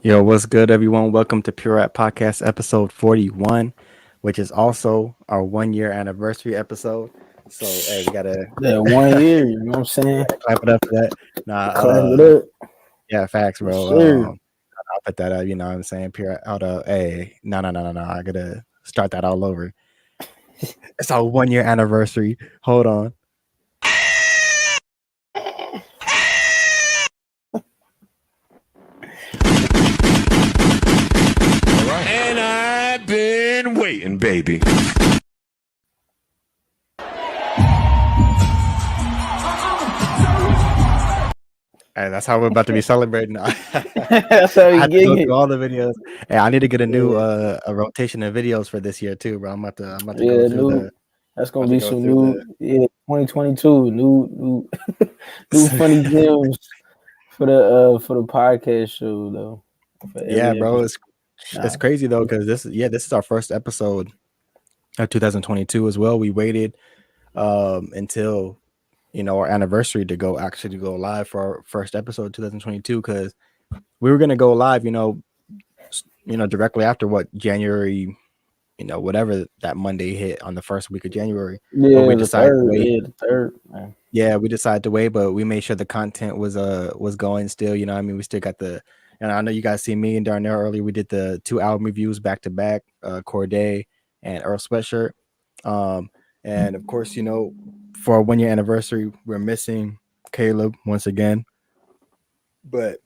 Yo, what's good, everyone? Welcome to Pure Rap Podcast episode 41, which is also our 1 year anniversary episode. So, hey, we gotta, That 1 year, you know what I'm saying? clap it up for that. Nah, Clap it up. yeah, facts, Yes, bro. sir. I'll put that up. You know what I'm saying? Pure out of, hey, no. I gotta start that all over. It's our 1 year anniversary. Hold on. And I've been waiting, baby. Hey, that's how we're about to be celebrating. That's how I we had to get go it. through all the videos. Hey, I need to get a new Yeah, a rotation of videos for this year too, bro. I'm about to go yeah, through new. the That's gonna about to be go some through new. Yeah, 2022. New, new funny the gems for the podcast show though. For Yeah, every bro, episode. it's Nah, crazy though because this is our first episode of 2022 as well. We waited until our anniversary to go live for our first episode 2022 because we were gonna go live directly after what January, whatever that Monday hit on the first week of January, but we yeah, the decided to third. wait. Yeah, the third. Man. Yeah, we decided to wait, but we made sure the content was going still. You know, what I mean, we still got and I know you guys see me and Darnell earlier. We did the two album reviews back to back, Corday and Earl Sweatshirt. Um, and of course, for our 1 year anniversary, we're missing Caleb once again. But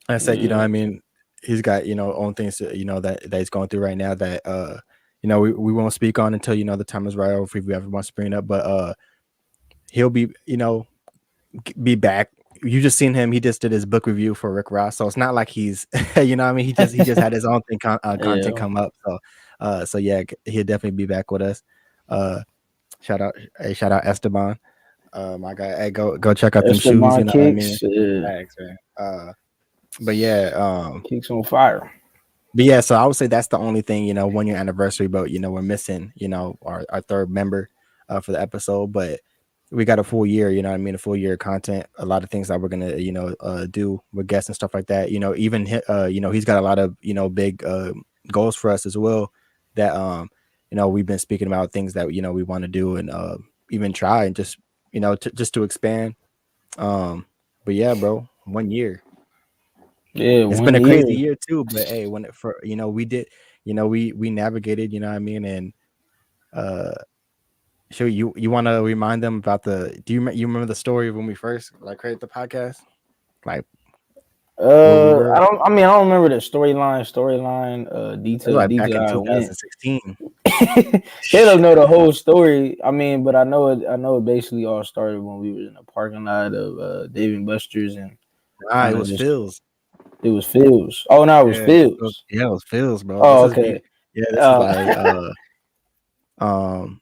I said, Yeah, I mean, he's got own things that he's going through right now that we won't speak on until the time is right, or if we ever want to bring it up. But he'll be back. You just seen him. He just did his book review for Rick Ross, so it's not like he's, what I mean. He just had his own thing content yeah. come up. So yeah, he'll definitely be back with us. Uh, shout out Esteban. My guy. Hey, go check out them shoes. You Esteban know what I mean? kicks. Yeah, Thanks, man. But yeah, kicks on fire. but yeah. So I would say that's the only thing. 1 year anniversary, but we're missing. Our third member for the episode, but we got a full year, I mean, a full year of content, a lot of things that we're gonna, do with guests and stuff like that. Even he's got a lot of, big goals for us as well that we've been speaking about things that we want to do and even try and just just to expand. But yeah, bro, 1 year. Yeah, It's been one a crazy year. year too, but hey, when it for we did, we navigated, you know what I mean, and uh sure, you want to remind them about you remember the story of when we first created the podcast, like where we I were? don't. I mean, I don't remember the It was detail, like back detail in how it went. 2016. Caleb know the whole story. I mean, but I know it. I know it basically all started when we were in the parking lot of Dave and Buster's, and Nah, it kind of was just Phil's. it was Phil's. Oh no, it was Phil's. Yeah, it was Phil's, bro. Oh okay. This is Uh, like um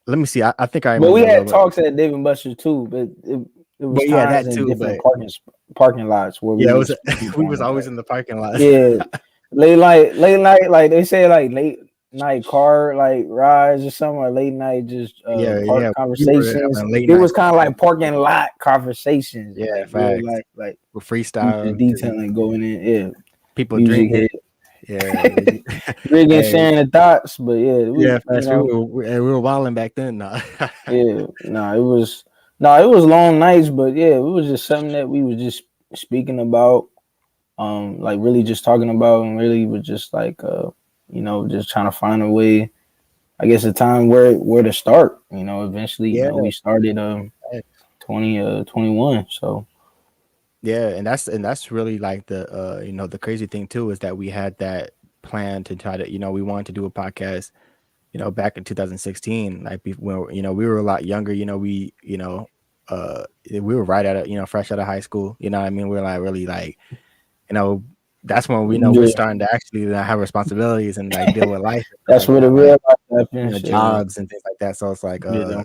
let me see. I think I but we remember a little had bit, talks at Dave and Buster's too. But it was but yeah, times that in too. different But parking lots where we yeah, it were was speaking we on was it. always Like in the parking lot. yeah, late night, like they say, like late night car like rides or something, or late night just Yeah, park we were conversations. having late It was nights. kind of like parking lot conversations, Yeah, like real facts. life, like With we just freestyle, just detailing going in. Yeah, people music drinking. hit, Yeah, rigging, hey, sharing the thoughts. But yeah, yeah, you facts. We know, were we were wilding back then. Nah. yeah, no, it was no, it was long nights, but yeah, it was just something that we was just speaking about, like really just talking about, and really was just like just trying to find a way. I guess a time where to start. Eventually, Yeah, we started 21. So yeah, and that's really like the the crazy thing too is that we had that plan to try to we wanted to do a podcast back in 2016 like when we were a lot younger. We were right out of fresh out of high school. What I mean, we are like really like you know that's when we know we're yeah, starting to actually have responsibilities and like deal with life and stuff that's like where the that, real like life happens. Yeah, jobs and things like that. So it's like yeah,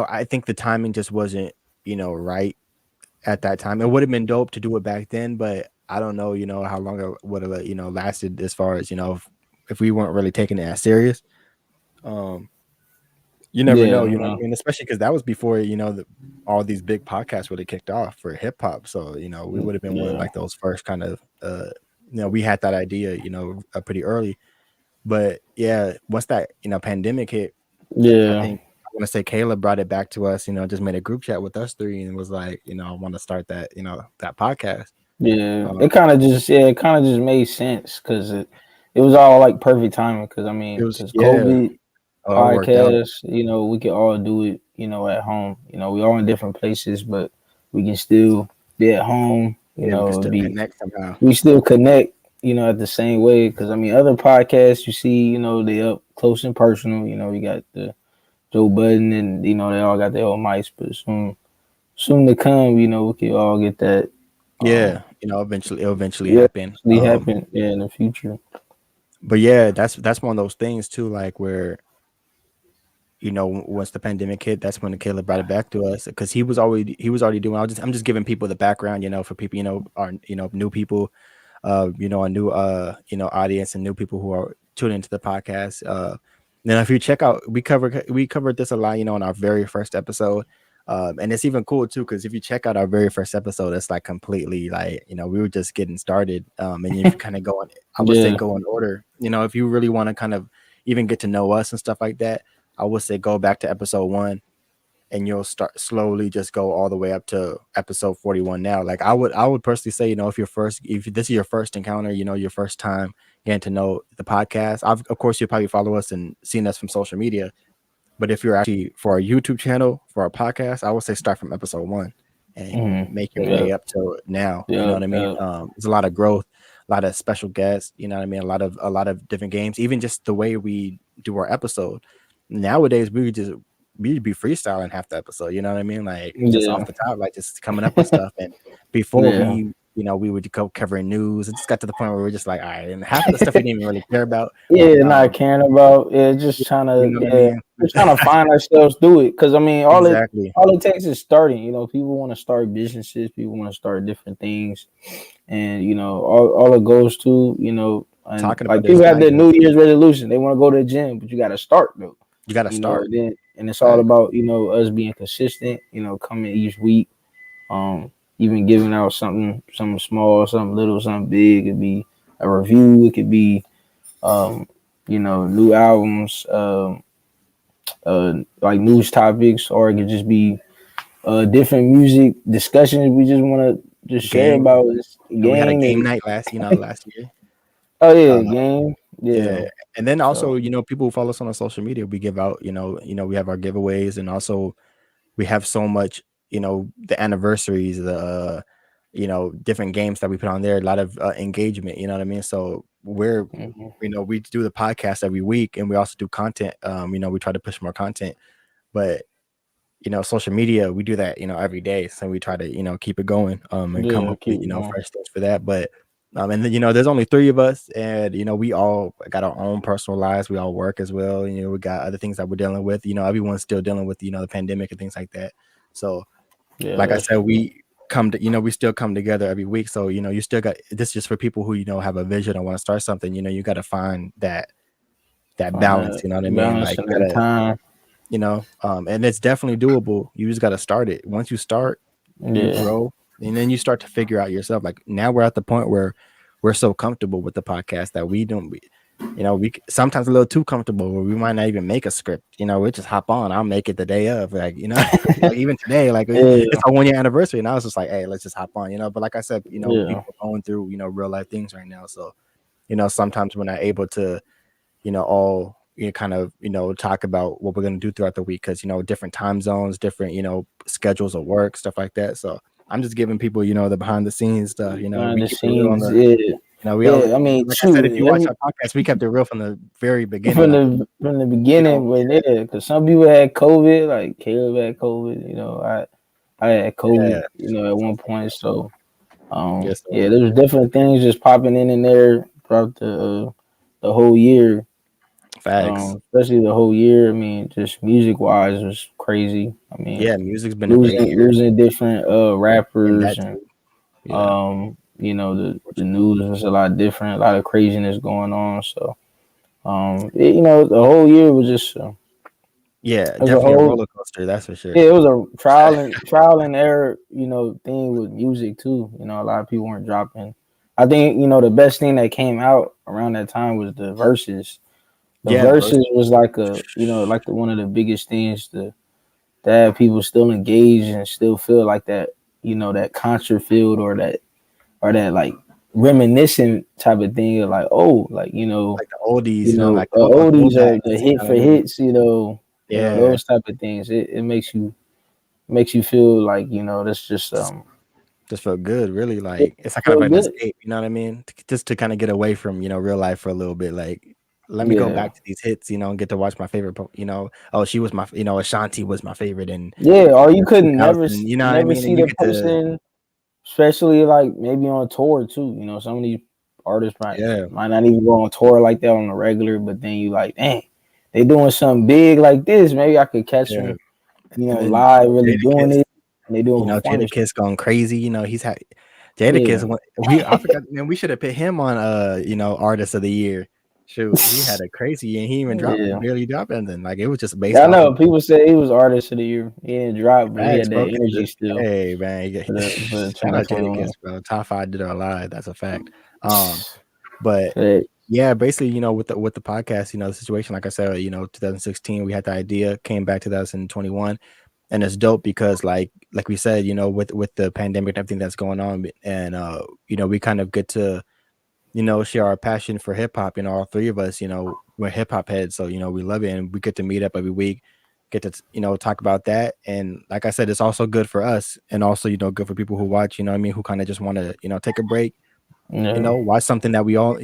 I think the timing just wasn't right at that time. It would have been dope to do it back then, but I don't know, how long it would have, lasted as far as, if we weren't really taking it as serious. Um, You never Yeah, know, you know what no, I mean? Especially because that was before, all these big podcasts really kicked off for hip hop. So, we would have been one of yeah, like those first kind of we had that idea, pretty early. But yeah, once that, pandemic hit, I yeah, think I want to say Caleb brought it back to us, just made a group chat with us three and was like, I want to start that, that podcast. yeah. Um, It kind of just made sense because it was all like perfect timing. Because I it mean, was, because yeah, COVID oh, it worked out. podcast, we could all do it, at home. We all in different places, but we can still be at home. Yeah, we could still Be connect somehow. we still connect. At the same way. Because I mean, other podcasts you see, they up close and personal. You got the Joe Budden, and they all got their own mics. But soon to come, we can all get that. Yeah, eventually it'll eventually Yeah, happen. actually happen. Yeah, in the future. But yeah, that's one of those things too, like where once the pandemic hit, that's when Caleb brought it back to us because he was already doing. I'm just giving people the background, for people, are new people, a new audience and new people who are tuning into the podcast. Then if you check out, we covered this a lot, on our very first episode. And it's even cool too because if you check out our very first episode, it's like completely like we were just getting started. And if you kind of go on, I would say Yeah. go in order. If you really want to kind of even get to know us and stuff like that, I would say go back to episode 1 and you'll start slowly just go all the way up to episode 41 now. Like I would personally say, if this is your first encounter, your first time getting to know the podcast, of course you'll probably follow us and seen us from social media. But if you're actually for our YouTube channel, for our podcast, I would say start from episode 1 and make your Yeah. way up to now. You know Yeah. what I mean? Yeah. There's a lot of growth, a lot of special guests, you know what I mean? A lot of different games, even just the way we do our episode. Nowadays we'd be freestyling half the episode, you know what I mean? Like just off Yeah. the top, like just coming up with stuff. And before Yeah. we would go covering news. It just got to the point where we're just like, all right, and half of the stuff we didn't even really care about. Yeah, not Um, caring about. Yeah, just trying you to. know what I Yeah, mean? we're trying to find ourselves through it. Because I mean, Exactly. all it takes is starting. People want to start businesses. People want to start different things, and all it goes to and Talking like about there's people have their value. New Year's resolution. They want to go to the gym, but you got to start though. You got to start. And it's all Facts. about us being consistent. Coming each week. Even giving out something small, something little, something big. It could be a review. It could be new albums, like news topics, or it could just be different music discussions we just want to just share Game. about this We had a game. game And night last year. oh yeah, Uh, game, yeah. yeah, and then also, So people who follow us on our social media, we give out, we have our giveaways, and also we have so much, the anniversaries, the different games that we put on there, a lot of engagement, you know what I mean? So mhm. we do the podcast every week, and we also do content. We try to push more content, but social media, we do that, every day. So we try to, keep it going, and come Yeah, up with, keep going. fresh things for that. But and then, there's only 3 of us, and we all got our own personal lives. We all work as well. We got other things that we're dealing with. Everyone's still dealing with, the pandemic and things like that. So Yeah, like I that's said, true. we still come together every week. So, you still got this just for people who, have a vision or want to start something. You got to find that Find balance, that you know what I mean? balance Like in you that gotta, time. and it's definitely doable. You just got to start it. Once you start, you Yeah, grow, and then you start to figure out yourself. Like now we're at the point where we're so comfortable with the podcast that we sometimes a little too comfortable where we might not even make a script. We just hop on. I'll make it the day of, like, like even today, like yeah, it's our 1 year anniversary, and I was just like, hey, let's just hop on. But like I said, yeah. people are going through real life things right now. So sometimes we're not able to all kind of talk about what we're going to do throughout the week because different time zones, different schedules of work, stuff like that. So I'm just giving people the behind the scenes stuff. Behind We the keep it real on scenes, the yeah, we all, yeah. I mean, like I said, if you shoot, watch our podcast, we kept it real from the very beginning. from Like the we don't, beginning, but yeah, because some people had COVID, like Caleb had COVID. I had yeah. COVID, at one point. So, Yes, sir. yeah, there was different things just popping in and there throughout the whole year. Facts. Especially the whole year. I mean, just music wise was crazy. I mean, Yeah, music's been a great year, losing different and rappers that and too. Yeah, the news was a lot different, a lot of craziness going on. So the whole year was just Yeah, It was a definitely a whole roller coaster, that's for sure. yeah, it was a trial and error, thing with music too. A lot of people weren't dropping. I think, the best thing that came out around that time was the verses. The Yeah, the verse. verses was like like one of the biggest things to have people still engaged and still feel like that, that concert field or that like reminiscent type of thing of like, oh, like, Like the oldies, like the oldies or the throwbacks, you hit know what for I mean? hits, Yeah, those type of things. It makes you feel like, that's just just felt good, really. it Like it's like kind of feel an good. escape, you know what I mean? Just to kind of get away from real life for a little bit. Like, let me go Yeah. back to these hits, and get to watch my favorite. Oh, she was my, Ashanti was my favorite in Yeah, or you the couldn't 2000. You know what I never mean? And see you the get to, person, especially like maybe on tour too. Some of these artists might yeah, might not even go on tour like that on a regular, but then you like, dang, they doing something big like this. Maybe I could catch yeah. them, And then live, really doing Jadakiss, it, and they doing performance. Jadakiss going crazy. He's had Yeah, Jadakiss. I forgot, man. We should have put him on artist of the year. Shoot, he had a crazy, and he even yeah. barely dropped anything. Like it was just Yeah, based I off know. of People say he was artist of the year. He didn't drop, but he facts, had that bro. energy still Hey, man, for shout out 2021. Jadakiss, bro. Top 5 did our live. That's a fact. But Hey, yeah, basically, with the podcast, the situation, like I said, 2016, we had the idea, came back 2021, and it's dope because, like we said, with the pandemic and everything that's going on, and we kind of get to share our passion for hip hop. All three of us, we're hip hop heads, so we love it, and we get to meet up every week, get to talk about that, and like I said, it's also good for us, and also good for people who watch, what I mean, who kind of just want to take a break, yeah, watch something that we all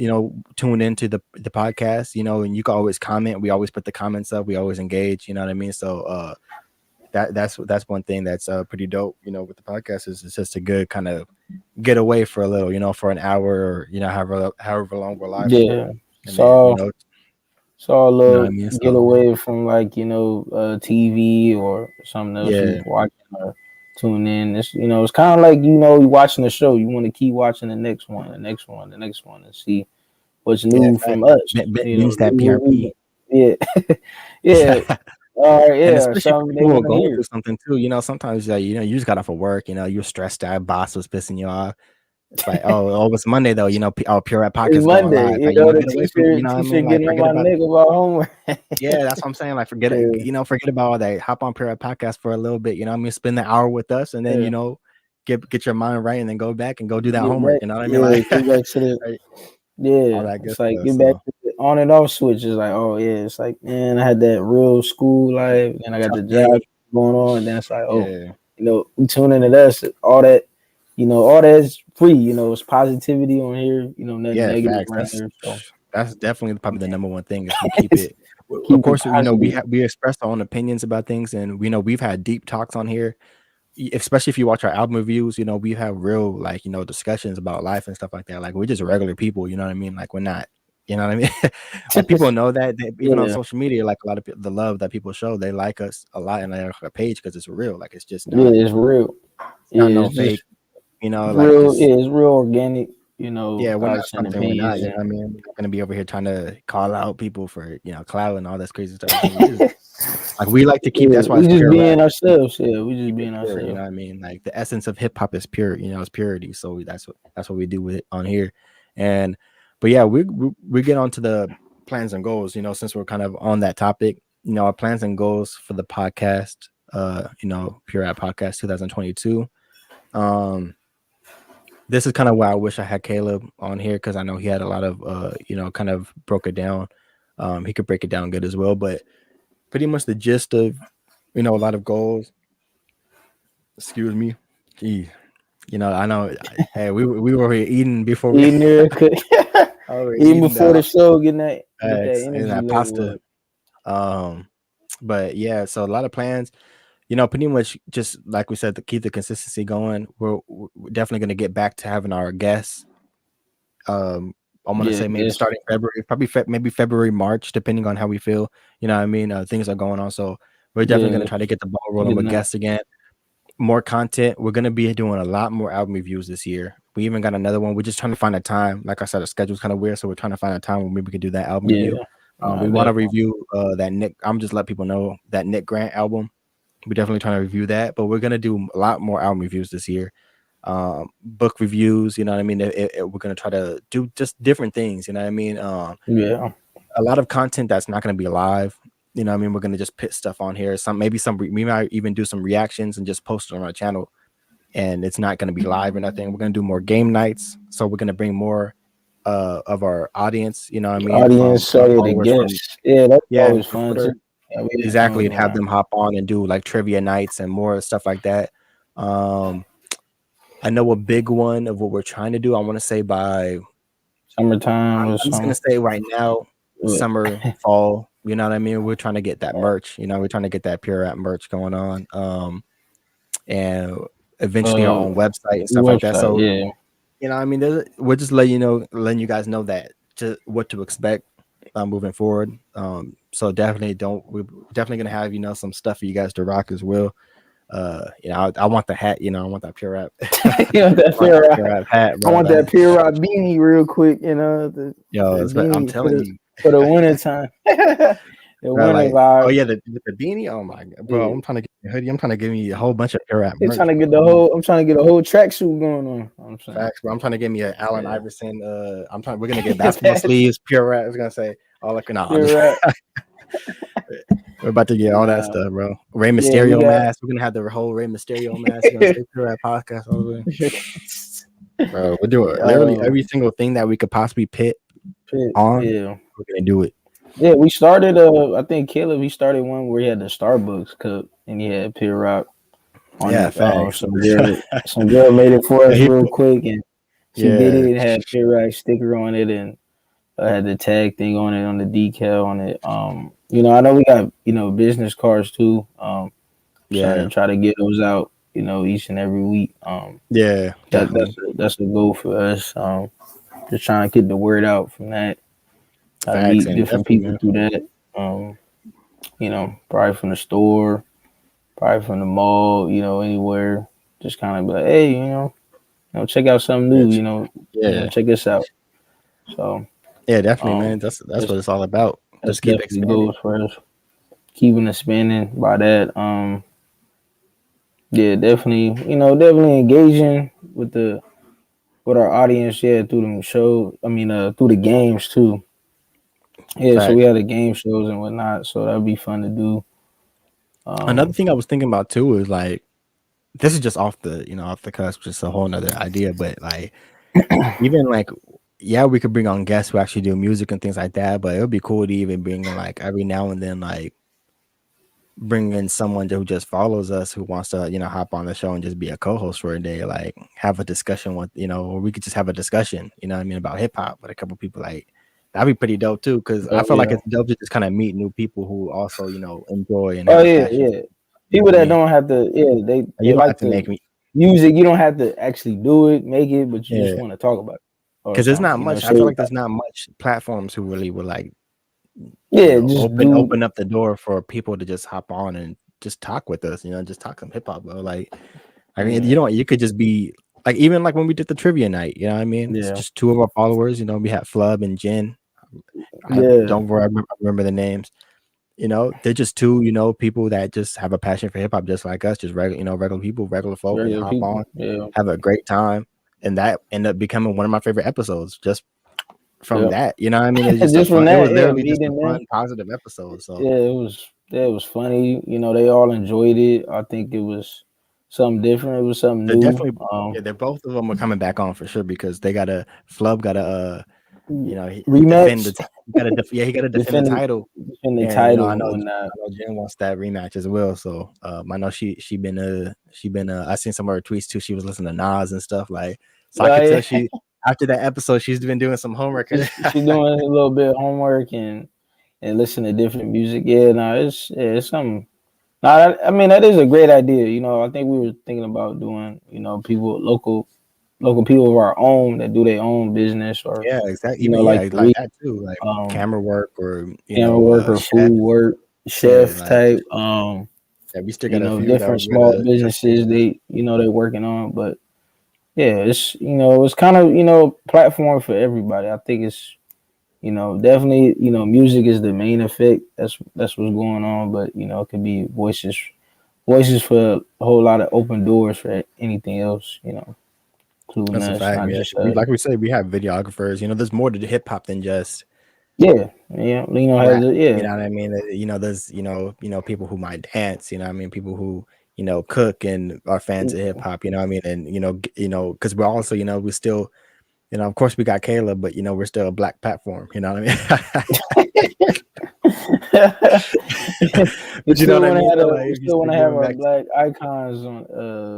tune into the podcast, and you can always comment. We always put the comments up. We always engage. You know what I mean? So that's one thing that's pretty dope. With the podcast is it's just a good kind of get away for a little. For an hour or however long we're live for, yeah. and then So a what I little mean. get So away from like TV or something else you yeah, watching or tune in. It's it's kind of like you watching a show. You want to keep watching the next one, the next one, the next one, and see what's yeah, new fact. from us. Binge that New, PRP. yeah, yeah, And yeah, or especially for something they people who are want to going hear. through something too, sometimes you just got off of work, you're stressed out, boss was pissing you off. It's like, it's Monday though, Pure Rap It's Podcast going Monday, live. Like, the get away from, what I teacher mean? Like, getting on forget my about, neck about homework. yeah, that's what I'm saying. Like, Yeah, forget about all that. Hop on Pure Rap Podcast for a little bit, what I mean? Spend the hour with us, and then, yeah. get your mind right, and then go back and go do that Get homework. back, You know what I mean? yeah, Like, get back to the right, all yeah. that good It's like stuff. get back So, to the on and off switch. It's like, oh yeah, it's like, man, I had that real school life, and I got tough the day. job going on, and then it's like, oh, Yeah. we tune into this, all that, all that's free. It's positivity on here. Nothing Yeah, negative facts. around here. So That's definitely probably the number one thing is we keep it's, it. Of keep it course, positive. we express our own opinions about things, and we know we've had deep talks on here. Especially if you watch our album reviews, we have real discussions about life and stuff like that. Like we're just regular people, you know what I mean? Like we're not, you know what I mean? Like people know that even on Yeah, social media, like a lot of the love that people show, they like us a lot and they like our page because it's real. Like it's just yeah, not, it's real. it's Yeah, not no it's fake, just like real. just Yeah, it's real organic. yeah, we're not Thoughts and something we're not. opinions You know and. what I mean? We're not gonna be over here trying to call out people for clout and all this crazy stuff. So we just like we like to keep. Yeah, That's why we it's just pure rap. being ourselves. Yeah, we just Keep it being pure, you ourselves. know what I mean? Like the essence of hip hop is pure, it's purity. So that's what we do with it on here. And but yeah, we get on to the plans and goals, since we're kind of on that topic, our plans and goals for the podcast, Pure Rap Podcast 2022. This is kind of why I wish I had Caleb on here because I know he had a lot of kind of broke it down. He could break it down good as well, but pretty much the gist of a lot of goals. Excuse me. Gee, I know. Hey, we were here eating before we. Eating there, Oh, we're even eating before the the show, get that and energy that level pasta. up. But yeah, so a lot of plans. Pretty much just like we said to keep the consistency going. We're definitely gonna get back to having our guests. I'm gonna Yeah, say maybe yes, starting February, probably maybe February, March, depending on how we feel. You know what I mean? Things are going on, so we're definitely yeah, gonna try to get the ball rolling with getting that. guests again. More content. We're gonna be doing a lot more album reviews this year. We even got another one. We're just trying to find a time. Like I said, the schedule's kind of weird, so we're trying to find a time when maybe we can do that album Yeah, review. We want to Definitely. review that Nick. I'm just let people know that Nick Grant album. We're definitely trying to review that, but we're gonna do a lot more album reviews this year. Book reviews, you know what I mean. We're gonna try to do just different things, you know what I mean. Yeah. A lot of content that's not gonna be live. You know what I mean. We're gonna just put stuff on here. We might even do some reactions and just post it on our channel. And it's not gonna be live or nothing. We're gonna do more game nights. So we're gonna bring more of our audience, you know what I mean, from Audience, our sorry, the followers from guests. Yeah, that's yeah, always fun too. recorder. Yeah, we didn't Exactly, and doing have that. them hop on and do like trivia nights and more stuff like that. Um, I know a big one of what we're trying to do. I want to say by Summertime or I'm just gonna something. say right now, But, summer, fall. You know what I mean? We're trying to get that merch. You know, we're trying to get that pure rap merch going on. And eventually our uh, own website and stuff like that. website. So Yeah. you know, I mean, we're just letting you guys know that to what to expect moving forward. So definitely don't. We're definitely gonna have some stuff for you guys to rock as well. I want the hat. I want that pure rap. You know, that I want pure that rock. pure rap hat, I bro. want that pure rock beanie real quick. You know, the I'm beanie telling you, for the winter time. The bro. winter Like, oh vibe. yeah, with the beanie. Oh my god, bro. Yeah. I'm trying to get a hoodie. I'm trying to give me a whole bunch of pure rap They're trying merch, to bro. get the whole. I'm trying to get a whole tracksuit going on. I'm saying. Facts, bro. I'm trying to get me an Allen Yeah. Iverson. We're gonna get basketball That sleeves, pure rap. I was gonna say all like no, I'm pure just rap. we're about to get all that Nah. stuff, bro. Ray Yeah, we Mysterio got. mask. We're gonna have the whole Ray Mysterio mask. We're gonna say pure rap podcast all the way. Bro, we're doing literally Oh, every single thing that we could possibly pit shit. on. Yeah. We're gonna do it. Yeah, we started. I think Caleb. He started one where he had the Starbucks cup and he had pure rock on Yeah, it. facts. Some girl made it for And us real quick, and she did yeah, it. It had pure rock sticker on it, and had the tag thing on it, on the decal on it. I know we got business cards too. Trying yeah, to try to get those out. Each and every week. yeah, definitely. That's a goal for us. Just trying to get the word out from that. Try to Facts meet and different definitely, people man. through that. Probably from the store, probably from the mall, anywhere. Just kind of be like, hey, check out something Yeah, new, yeah, check this out. So, yeah, definitely, um, man. That's that's what it's all about. that's Just keep definitely expanding. goes for us. Keeping it spinning by that. Yeah, definitely, definitely engaging with our audience, yeah, through the show. I mean, through the games too. Yeah, so we Facts. had the game shows and whatnot, so that'd be fun to do. Another Um, thing I was thinking about too is like this is just off the cusp, just a whole nother idea, but like even like yeah, we could bring on guests who actually do music and things like that, but it would be cool to even bring in like every now and then like bring in someone who just follows us who wants to hop on the show and just be a co-host for a day, like have a discussion with or we could just have a discussion, what I mean, about hip-hop with a couple people. Like that'd be pretty dope too, because I oh feel like yeah, it's dope to just kind of meet new people who also enjoy and have oh a yeah, passion for yeah. People what I that mean. don't have to, yeah, they You don't have like to make the me, music. You don't have to actually do it, make it, but you just yeah, want to talk about it or because there's something. not much. I feel So like there's not much platforms who really would like yeah, just do. open up the door for people to just hop on and just talk with us, just talk some hip hop, bro. Like, I mean, Yeah, you could just be like, even like when we did the trivia night, you know what I mean? It's yeah, just two of our followers, we had Flub and Jen. yeah. Don't worry, I remember the names. They're just two, people that just have a passion for hip hop, just like us, just regular, regular people, regular folk, and Regular hop on, people. Yeah, have a great time. And that ended up becoming one of my favorite episodes just from yeah. that. You know what I mean? It's just a Just from fun, it was that, yeah, literally just a meeting them. fun, positive episode. So Yeah, it was funny. They all enjoyed it. I think it was something different. It was something they're new. definitely, yeah, they're both of them are coming back on for sure because they got a Flub got a he defend Rematch, the he got to yeah, he got to defend the defend title. defend the And title I and know whatnot. Jen wants that rematch as well. So I know she been I seen some of her tweets too. She was listening to Nas and stuff like, so I Oh could tell yeah, she after that episode she's been doing some homework. she doing a little bit of homework and listen to different music. Yeah, no, it's something. No, I mean that is a great idea. I think we were thinking about doing people local people of our own that do their own business or Yeah, exactly. Even like yeah, the like that too, like um camera work or camera work or chef. food work, Yeah, chef like type, yeah, we still got a few that different we're small gonna touch base businesses with. they're working on. But yeah, it's it's kind of platform for everybody. I think definitely, music is the main effect. That's what's going on. But it could be voices for a whole lot of open doors for anything else. Including That's a us, fact, not yeah. just 'Cause like we said, we have videographers. There's more to hip hop than just yeah, has rap. it, You yeah, know what I mean? There's people who might dance. You know what I mean? People who cook and are fans of hip hop. You know what I mean? And because we're also we still of course we got Caleb, but we're still a black platform. You know what I mean? we But you know what still I want to mean? have Though, like, we if still want you're to have giving our back to black icons on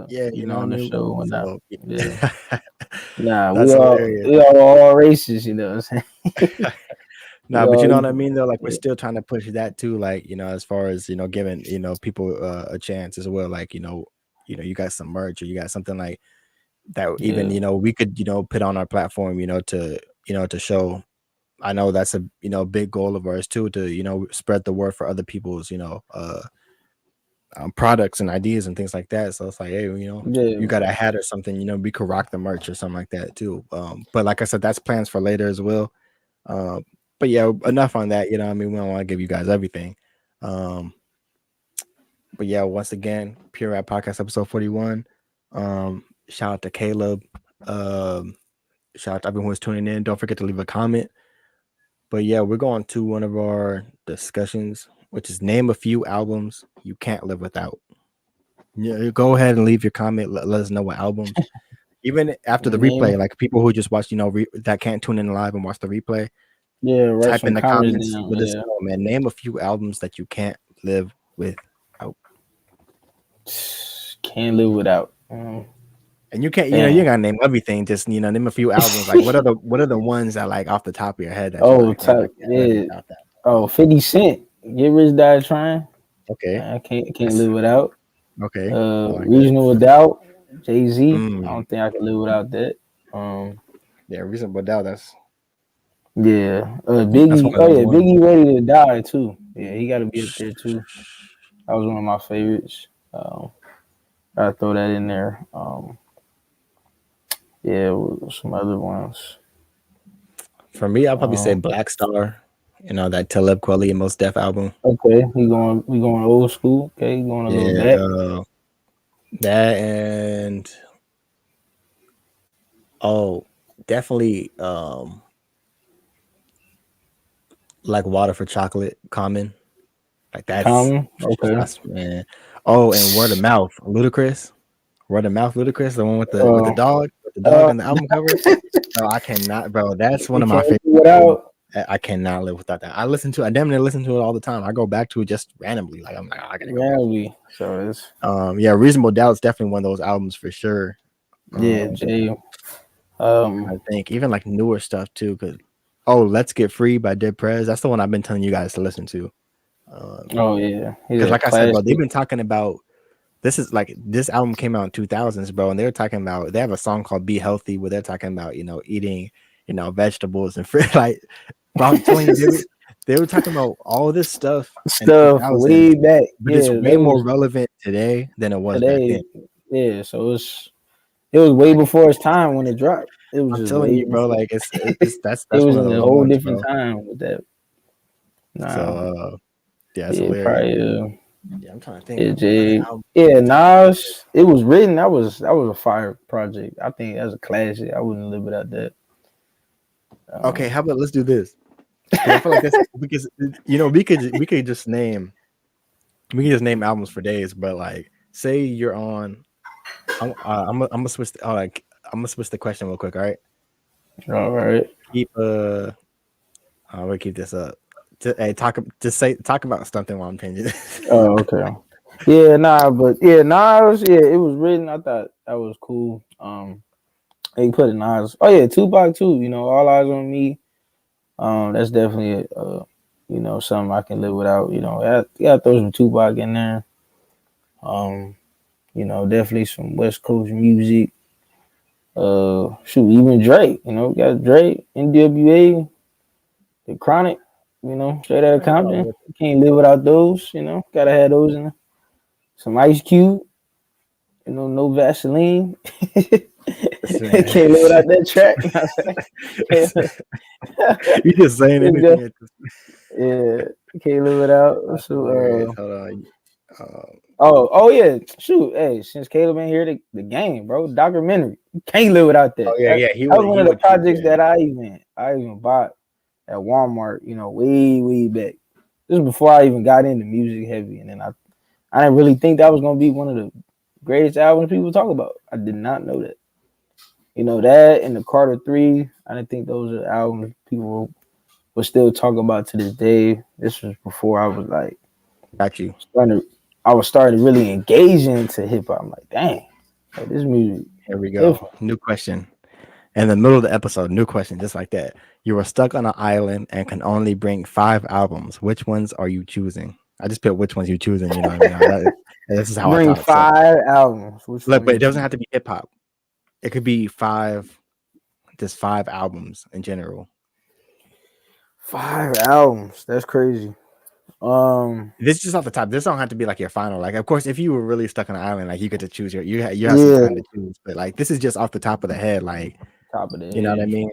yeah, on on the the show show. and whatnot. So Yeah. Nah, that's hilarious. we are all races, what I'm saying? We No, but you all know what I equal. mean though. Like we're Yeah. still trying to push that too. Like as far as giving people a chance as well. Like you got some merch or you got something like that. Even Yeah. we could put on our platform. To show. I know that's a big goal of ours too. To spread the word for other people's products and ideas and things like that. So it's like, hey, you got Yeah. a hat or something. We could rock the merch or something like that too. But like I said, that's plans for later as well. Um, but yeah, enough on that. I mean, we don't want to give you guys everything. Um, but yeah, once again, Pure Rap Podcast episode 41. Shout out to Caleb. Um, shout out to everyone who's tuning in. Don't forget to leave a comment. But yeah, we're going to one of our discussions, which is name a few albums you can't live without. Yeah, go ahead and leave your comment. Let us know what albums. Even after the Name, replay, like people who just watch, that can't tune in live and watch the replay, yeah, write type some in the comments comments. down. Let us Yeah. know, man. Name a few albums that you can't live without. Can't live without. And you can't, you Damn. gotta name everything. Just name a few albums. Like what are the ones that like off the top of your head that you're Oh, like, man, I type, can't live yeah. without that. Oh, 50 Cent. Get Rich Die Trying. Okay, I can't that's live without. okay. I like that. Reasonable Doubt. Jay-Z. I Mm, don't think I can live without that. Um, yeah, Reasonable Doubt. yeah. That's Biggie. one of Oh those yeah, ones. Biggie Ready to Die too. Yeah, he got to be up there too. That was one of my favorites. Gotta throw that in there. Yeah, some other ones. For me, I'll probably say Um, Black Star. That Talib Kweli and Most Def album. okay, we going old school. Okay, going a little Yeah, back. that and oh, definitely like Water for Chocolate, Common. Like Common. Okay. that's man. Oh, and Word of Mouth, Ludacris. Word of Mouth, Ludacris, the one Uh, with the dog uh, on the album cover. No, I cannot, bro. That's one you of my can't favorite live albums. without I cannot live without that. I damn near listen to it all the time. I go back to it just randomly. Like I'm like, oh, I gotta go back. reality. So it's Yeah, Reasonable Doubt is definitely one of those albums for sure. yeah, Um, Jay. I think even like newer stuff too. Cause Let's Get Free by Dead Prez. That's the one I've been telling you guys to listen to. Oh yeah, Because yeah, like I said, bro, they've classic. been talking about this album came out in 2000s, bro, and they were talking about they have a song called Be Healthy where they're talking about eating vegetables and fruit. Like, bro, I'm telling you, they were talking about all this stuff in Stuff 2000s, way back. but it's Yeah, way they more was relevant today than it was back then. today. Yeah, so it was way Like, before its time when it dropped. It was I'm just telling way you, bro, before. like it's It that's was one of in a those whole ones, different bro. time with that. So Nah, yeah, it's yeah, hilarious. probably. Yeah, I'm trying to think Yeah, of other Jay. albums off Yeah, the top of my head. Nas. It was written. That was a fire project. I think that's a classic. I wouldn't live without that. Okay, Um, how about let's do this? Because I feel like this because we could just name albums for days, but like say you're on I'm gonna switch I'm gonna switch the question real quick, all right? all right. Keep I'm gonna keep this up. Hey, talk about something while I'm changing this. Oh, okay. Yeah, nah, but yeah, Nas. Yeah, it was written. I thought that was cool. They put it Nas. Oh yeah, Tupac too. All Eyes on Me. That's definitely something I can live without. You gotta throw some Tupac in there. Um, definitely some West Coast music. Shoot, even Drake. We got Drake, NWA, The Chronic. Straight out of Compton. You can't live without those. Gotta have those in there. Some Ice Cube. No Vaseline. Can't live without that track. You just saying anything at this. Yeah, can't live without. That's So, hilarious. Hold on. oh yeah, shoot. Hey, since Caleb been here, the game, bro, documentary. You can't live without that. Oh yeah, yeah. That was one of the projects Yeah. that I even bought at Walmart. You know, way back. This was before I even got into music heavy, and then I didn't really think that was gonna be one of the greatest albums people talk about. I did not know that. You know that and the Carter 3. I didn't think those are albums people would still talk about to this day. This was before I was like Got you. starting to really engage into hip hop. I'm like, dang, like, this music. Here we go. Different. New question. In the middle of the episode, new question, just like that. You are stuck on an island and can only bring 5 albums. Which ones are you choosing? I just put which ones you choosing. You know what I mean? This is how Bring I talk. 5 albums. Which Look, one but it you doesn't choose? have to be hip hop. It could be 5, just 5 albums in general. 5 albums. That's crazy. This is just off the top. This don't have to be like your final. Like, of course, if you were really stuck on an island, like you get to choose you have some time to choose. But like, this is just off the top of the head. Like, top of the you know what I head. mean?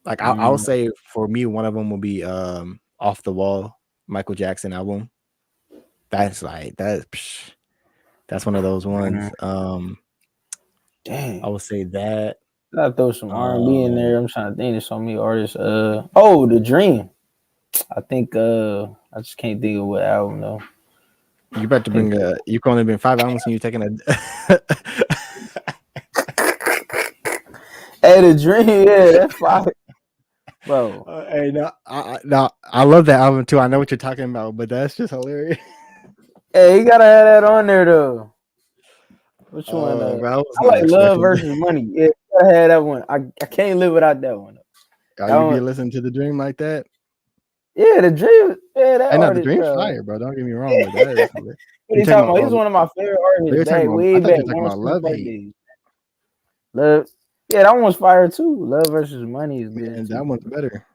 Like, I'll say for me, one of them will be Off the Wall, Michael Jackson album. That's one of those ones. Dang. I would say that. I throw some R&B in there. I'm trying to think. There's so many artists. The Dream. I think I just can't think of what album though. You about to bring you can only bring 5 albums and you're taking a Hey, The Dream, yeah, that's 5. Bro. Hey, I love that album too. I know what you're talking about, but that's just hilarious. Hey, you gotta have that on there though. Which one? Bro, I like Love versus Money. Yeah, you gotta have that one. I can't live without that one. You be listening to The Dream like that? Yeah, The Dream. Yeah, that I know artist, The Dream's bro. fire, bro. Don't get me wrong. But that is What are you talking about? He's one of my favorite artists. Back, way I thought back. you were talking about Love Hate. Love. Yeah, that one's fire too. Love versus Money is good. And that one's better.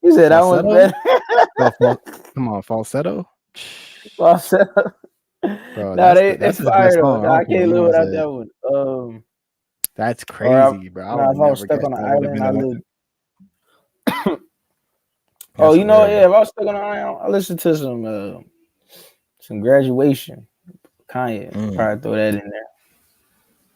You said Falsetto? That one's better. Come on, Falsetto. Falsetto. Bro, that's fire though. I can't live without that one. That's crazy, bro. If I was stuck on an island, I lived. If I was stuck on an island, I listened to some Graduation. Kanye. Probably throw that in there.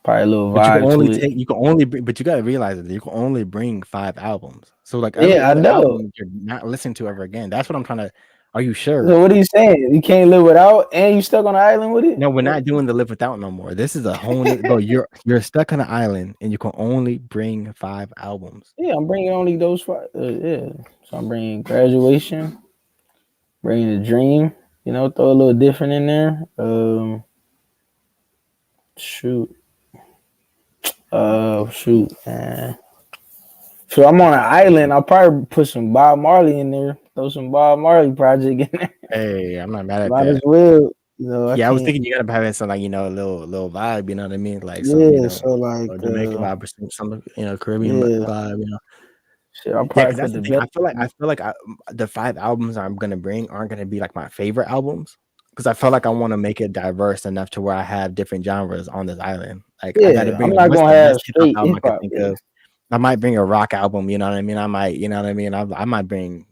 Probably a little vibe. You can only but you gotta realize that you can only bring 5 albums. So like I know you're not listening to ever again. That's what I'm trying to. Are you sure? So what are you saying? You can't live without, and you stuck on an island with it? No, we're not doing the live without no more. This is a whole new, bro. You're stuck on an island, and you can only bring 5 albums. Yeah, I'm bringing only those 5. So I'm bringing Graduation, bringing The Dream. You know, throw a little different in there. Man. So I'm on an island. I'll probably put some Bob Marley in there. Throw some Bob Marley project in there. Hey, I'm not mad at Might that. as well. You know, I was thinking you gotta have some like a little vibe. You know what I mean? Like some so like Jamaican vibe or some Caribbean vibe. You know. Shit, I'll probably that's the thing. I feel like the 5 albums I'm gonna bring aren't gonna be like my favorite albums. Because I feel like I want to make it diverse enough to where I have different genres on this island. Like I gotta bring. I'm not gonna have straight album I can think of. I might bring a rock album. You know what I mean? I might. You know what I mean? I might bring.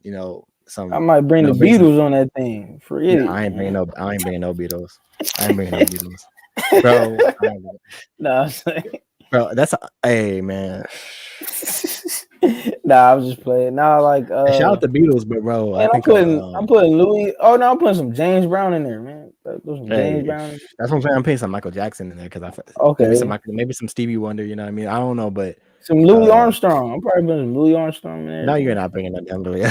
Some. I might bring the Beatles on that thing for it. I ain't bringing no Beatles. I ain't bringing no Beatles, bro. Nah, I'm saying. Bro, hey man. Nah, I was just playing. Nah, like shout out the Beatles, but bro, man, I'm putting Louis. Oh no, I'm putting some James Brown in there, man. James Brown. That's what I'm saying. I'm putting some Michael Jackson in there because maybe some Stevie Wonder. You know what I mean? I don't know, but some Louis Armstrong. I'm probably putting some Louis Armstrong in there. No, you're not bringing that damn Louis.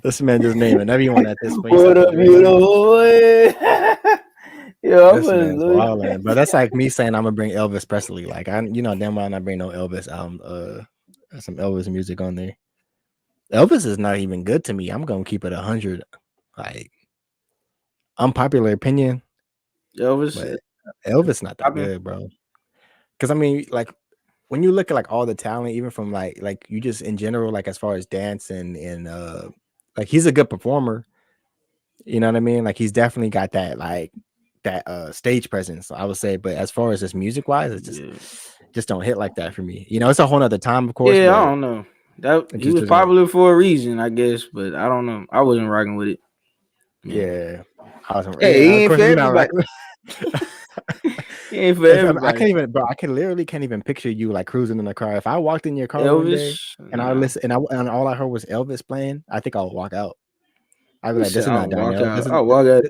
This man just name it. Whatever you want at this point. What a beautiful boy. This man's wilding, but that's like me saying I'm gonna bring Elvis Presley. Like damn well I'm not bring no Elvis some Elvis music on there. Elvis is not even good to me. I'm gonna keep it 100. Like unpopular opinion. Elvis not that good, bro. Because I mean, like when you look at like all the talent, even from like you just in general, like as far as dance and like he's a good performer. You know what I mean? Like he's definitely got that stage presence, I would say. But as far as just music wise, it's just just don't hit like that for me. You know, it's a whole nother time, of course, Yeah, I but don't know. That it he just was doesn't. popular for a reason, I guess, but I don't know. I wasn't rocking with it. Yeah. Yeah, I wasn't. Hey, Yeah, he of ain't course for we're not right. everybody. He ain't for I everybody. can't even, bro. I can literally can't even picture you like cruising in the car. If I walked in your car one day Elvis, and I nah. listen and all I heard was Elvis playing, I think I'll walk out. I'd be He like, "This said is I'll not walk Darnell. out. I'll walk out.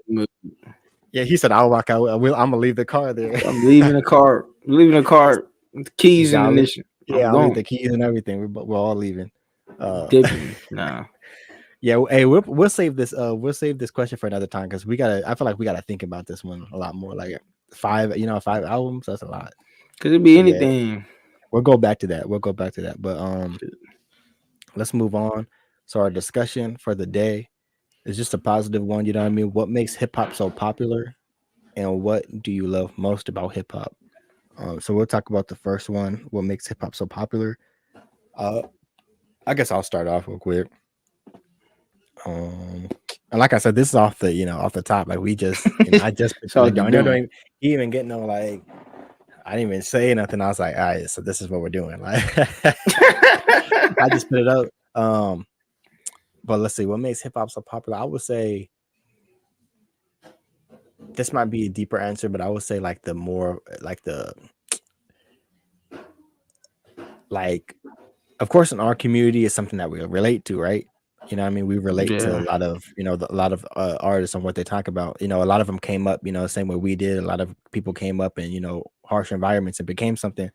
Yeah, he said I'll walk out. I'm gonna leave the car there. I'm leaving the car. Leaving the car. With the He keys said, and ignition. I'm I'll leave gone. the keys and everything. We're all leaving. Dipping. Nah. Yeah. Hey, we'll save this. We'll save this question for another time because we gotta. I feel like we gotta think about this one a lot more. Like 5 albums. That's a lot. Could it be But yeah, anything? we'll go back to that. But let's move on. So our discussion for the day is just a positive one. You know what I mean? What makes hip hop so popular, and what do you love most about hip hop? So we'll talk about the first one. What makes hip hop so popular? Uh, I guess I'll start off real quick. And like I said, this is off the off the top. Like we just I just It's all like the Darnell don't dome. even, he even get no like I didn't even say nothing. I was like, all right, so this is what we're doing. Like I just put it up. But let's see what makes hip hop so popular. I would say this might be a deeper answer, but I would say like the more like the like of course in our community is something that we relate to, right? You know what I mean? We relate to a Yeah. lot of, a lot of artists and what they talk about. You know, a lot of them came up, the same way we did. A lot of people came up in, harsh environments and became something.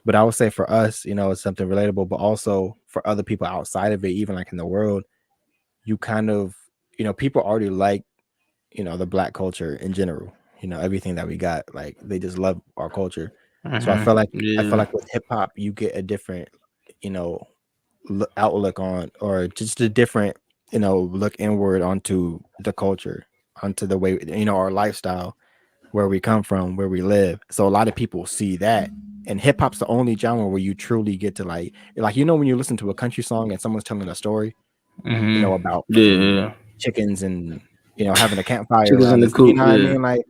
But I would say for us, it's something relatable, but also for other people outside of it, even like in the world, you kind of, people already like, the black culture in general, everything that we got. Like they just love our culture. So I feel Yeah. like with hip hop, you get a different, you know, outlook on, or just a different look inward onto the culture, onto the way our lifestyle, where we come from, where we live. So a lot of people see that, and hip hop's the only genre where you truly get to like when you listen to a country song and someone's telling a story about fucking Yeah. chickens and having a campfire Chickens around in the this, you coop. know what I Yeah. mean? Like,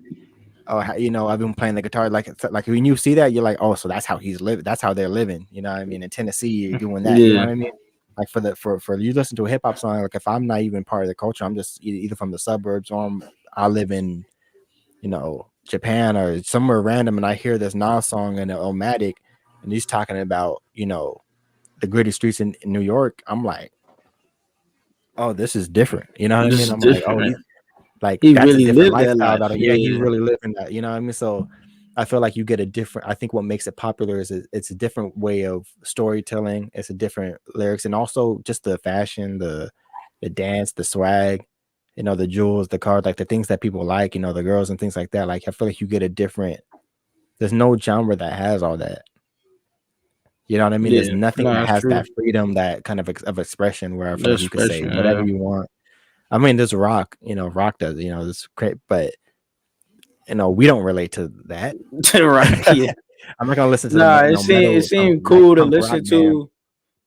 oh, I've been playing the guitar. Like when you see that, you're like, oh, so that's how he's living. That's how they're living. You know what I mean? In Tennessee, you're doing that. You know Yeah. what I mean? Like for you listen to a hip hop song, like if I'm not even part of the culture, I'm just either from the suburbs or I live in Japan or somewhere random, and I hear this Nas song and Omatic, and he's talking about the gritty streets in New York. I'm like, oh, this is different. You know what I This mean? is I'm like, oh, different. he's like He that's a really different lived that lifestyle. life. Yeah, he's Yeah. really living that. You know what I mean? So I feel like you get a different. I think what makes it popular is it's a different way of storytelling. It's a different lyrics, and also just the fashion, the dance, the swag, the jewels, the cars, like the things that people like. The girls and things like that. Like I feel like you get a different. There's no genre that has all that. You know what I mean? There's Yeah. nothing No, that that's has true. that freedom, that kind of expression where I feel like That's you could say special. whatever Yeah. you want. I mean, there's rock, rock does, this great, but we don't relate to that. Right. Yeah. I'm not gonna listen to the Nah, it metal, some seemed like cool to punk rock listen band. to.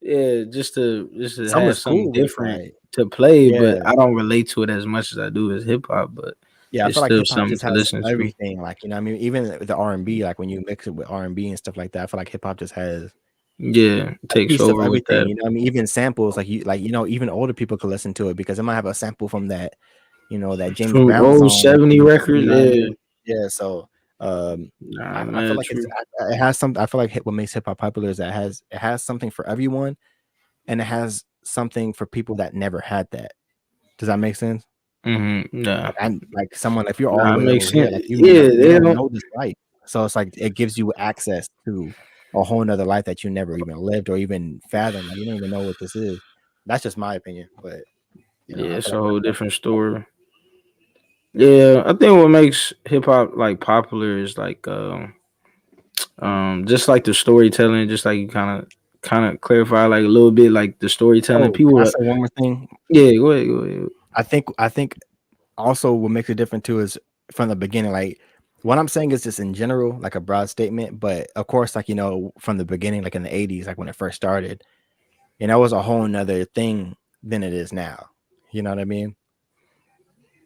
Yeah, just to Some have is something cool, but it's different like, to play, but yeah, I don't relate to it as much as I do as hip hop. But yeah. I it's feel like still hip hop something just to has listen to. everything. Like I mean, even the R&B, like when you mix it with R&B and stuff like that, I feel like hip hop just has Yeah, it a takes piece of over with everything. that. You know, what I mean, even samples, even older people could listen to it because it might have a sample from that, that James From Brown old song. 70 You records. know what I Yeah. mean? Yeah. So, Nah, I feel man, like true. it has some. I feel like what makes hip hop popular is that it has something for everyone, and it has something for people that never had that. Does that make sense? Nah. Like someone, if you're all the Nah, it way over makes here, sense. like Yeah, you they don't don't. know this life, so it's like it gives you access to a whole nother life that you never even lived or even fathomed. Like you don't even know what this is. That's just my opinion, but Yeah, I feel it's a like whole that's different story. Yeah, I think what makes hip hop like popular is like just like the storytelling, just like you kind of clarify like a little bit like the storytelling. oh, can I People, say one more thing? yeah, go ahead. I think also what makes it different too is from the beginning. Like what I'm saying is just in general, like a broad statement, but of course, like from the beginning, like in the '80s, like when it first started, it was a whole nother thing than it is now. You know what I mean?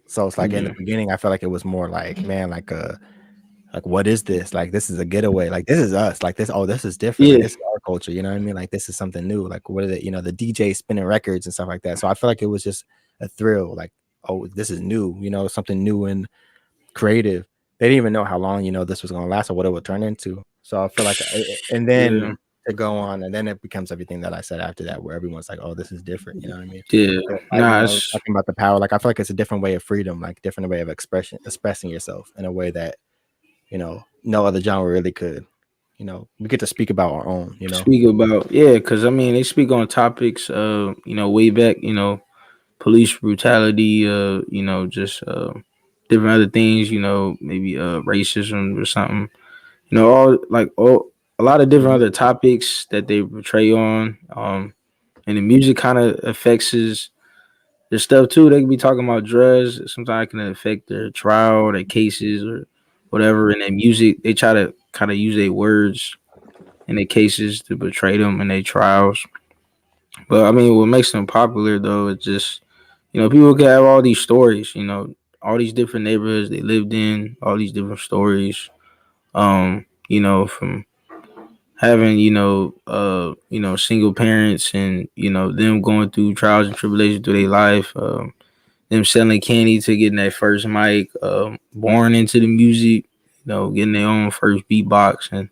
So it's like in the Yeah, beginning, I felt like it was more like, man, like Like, what is this? Like, this is a getaway. Like, this is us. Like, this, oh, this is different. Like, Yeah, this is our culture. You know what I mean? Like, this is something new. Like, what are the, the DJ spinning records and stuff like that. So I feel like it was just a thrill. Like, oh, this is new, something new and creative. They didn't even know how long, this was going to last or what it would turn into. So I feel like, and yeah, then to go on, and then it becomes everything that I said after that, where everyone's like, oh, this is different. You know what I mean? yeah. Like, Nah, it's, talking about the power, like, I feel like it's a different way of freedom, like, different way of expressing yourself in a way that, no other genre really could. We get to speak about our own. speak about, yeah, because I mean they speak on topics, way back, police brutality, just different other things, maybe racism or something, all a lot of different Mhm. other topics that they portray on. And the music kind of affects their stuff too. They can be talking about drugs. Sometimes it can affect their trial, their cases, or whatever. And their music, they try to kind of use their words in their cases to portray them in their trials. But I mean, what makes them popular though is just, people can have all these stories. All these different neighborhoods they lived in, all these different stories. From having single parents, and them going through trials and tribulations through their life, them selling candy to getting that first mic, born into the music, getting their own first beatbox and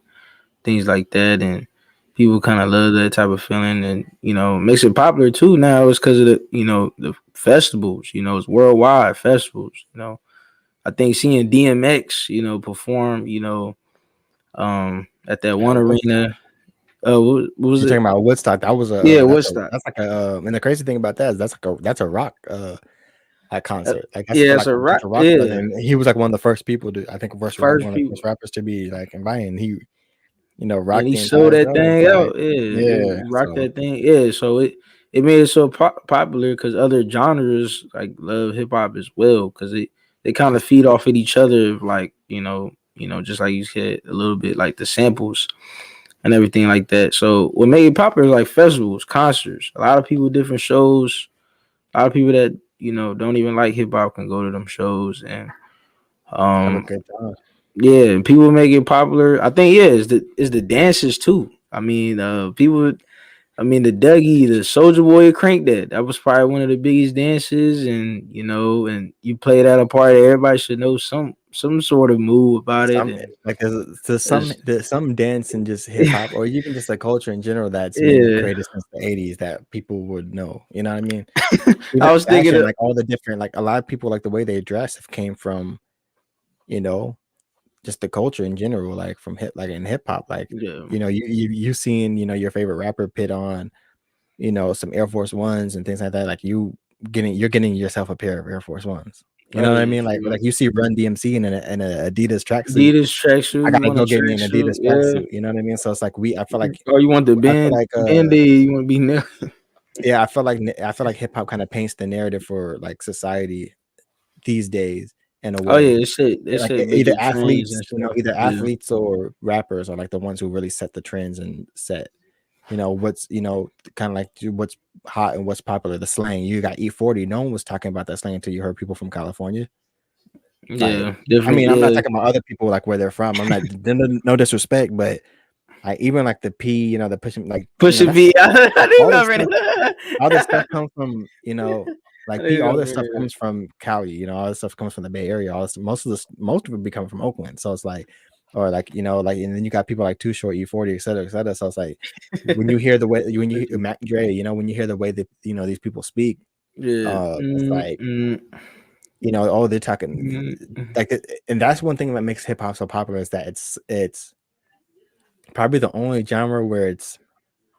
things like that. And people kind of love that type of feeling, and makes it popular too now is because of the festivals. It's worldwide festivals. I think seeing DMX perform at that one Woodstock. arena. What was You're it? talking about Woodstock. That was Yeah, what's that? that's like a and the crazy thing about that is that's a rock at concert. Like, that's for Yeah, it's like a a bunch rock. of rock stars, Yeah, and he was like one of the first people to, I think, first one of the people. first rappers to be like invited. And he, And rocked he the sold entire that show. It's thing like, out. Yeah, yeah. he rocked So that thing. Yeah, so it made it so popular because other genres like love hip hop as well, because they kind of feed off at each other, like just like you said a little bit, like the samples and everything like that. So what made it popular is like festivals, concerts, a lot of people, different shows, a lot of people that don't even like hip hop can go to them shows. And have a um good time. yeah, people make it popular. I think, yeah, it's the dances too. I mean, people. I mean, the Dougie, the Soldier Boy crank that. That was probably one of the biggest dances, and and you play that a party, everybody should know some sort of move about it, Some and like it's, there's some dance and just hip hop, or even just a culture in general that's been yeah. created since the '80s that people would know. You know what I mean? I Even was thinking fashion, of, like all the different, like a lot of people, like the way they dress have came from, you know, just the culture in general, like from hip hop, like, yeah, you seen, your favorite rapper put on, some Air Force Ones and things like that. Like, you're getting yourself a pair of Air Force Ones. You know oh what I yeah, mean? for Like real. you see Run DMC in a Adidas tracksuit. Adidas I tracksuit, you gotta want a go get me an tracksuit, Adidas yeah. tracksuit. You know what I mean? So it's like Oh, you want the I feel like band-aid, you want to be nailed. yeah, I feel like hip hop kind of paints the narrative for like society these days in a Oh yeah, way. they Like, said make it trends and stuff. either Yeah, athletes or rappers are like the ones who really set the trends and set, what's, kind of like what's hot and what's popular, the slang. You got E40. No one was talking about that slang until you heard people from California. Like, yeah, I different, mean, I'm not yeah. talking about other people, like where they're from. I'm not, no disrespect, but like even like the P, the pushing, like, Pusha that's V. I didn't all this remember stuff. All this stuff that. comes from, I like didn't all this remember stuff that. comes from Cali. All this stuff comes from the Bay Area. Most of it be coming from Oakland. So it's like, or like, like, and then you got people like Too Short, E40, et cetera, et cetera. So it's like, when you hear the way, when you hear Mac Dre, when you hear the way that, these people speak, Yeah. it's like, oh, they're talking Mm. like, and that's one thing that makes hip hop so popular, is that it's probably the only genre where it's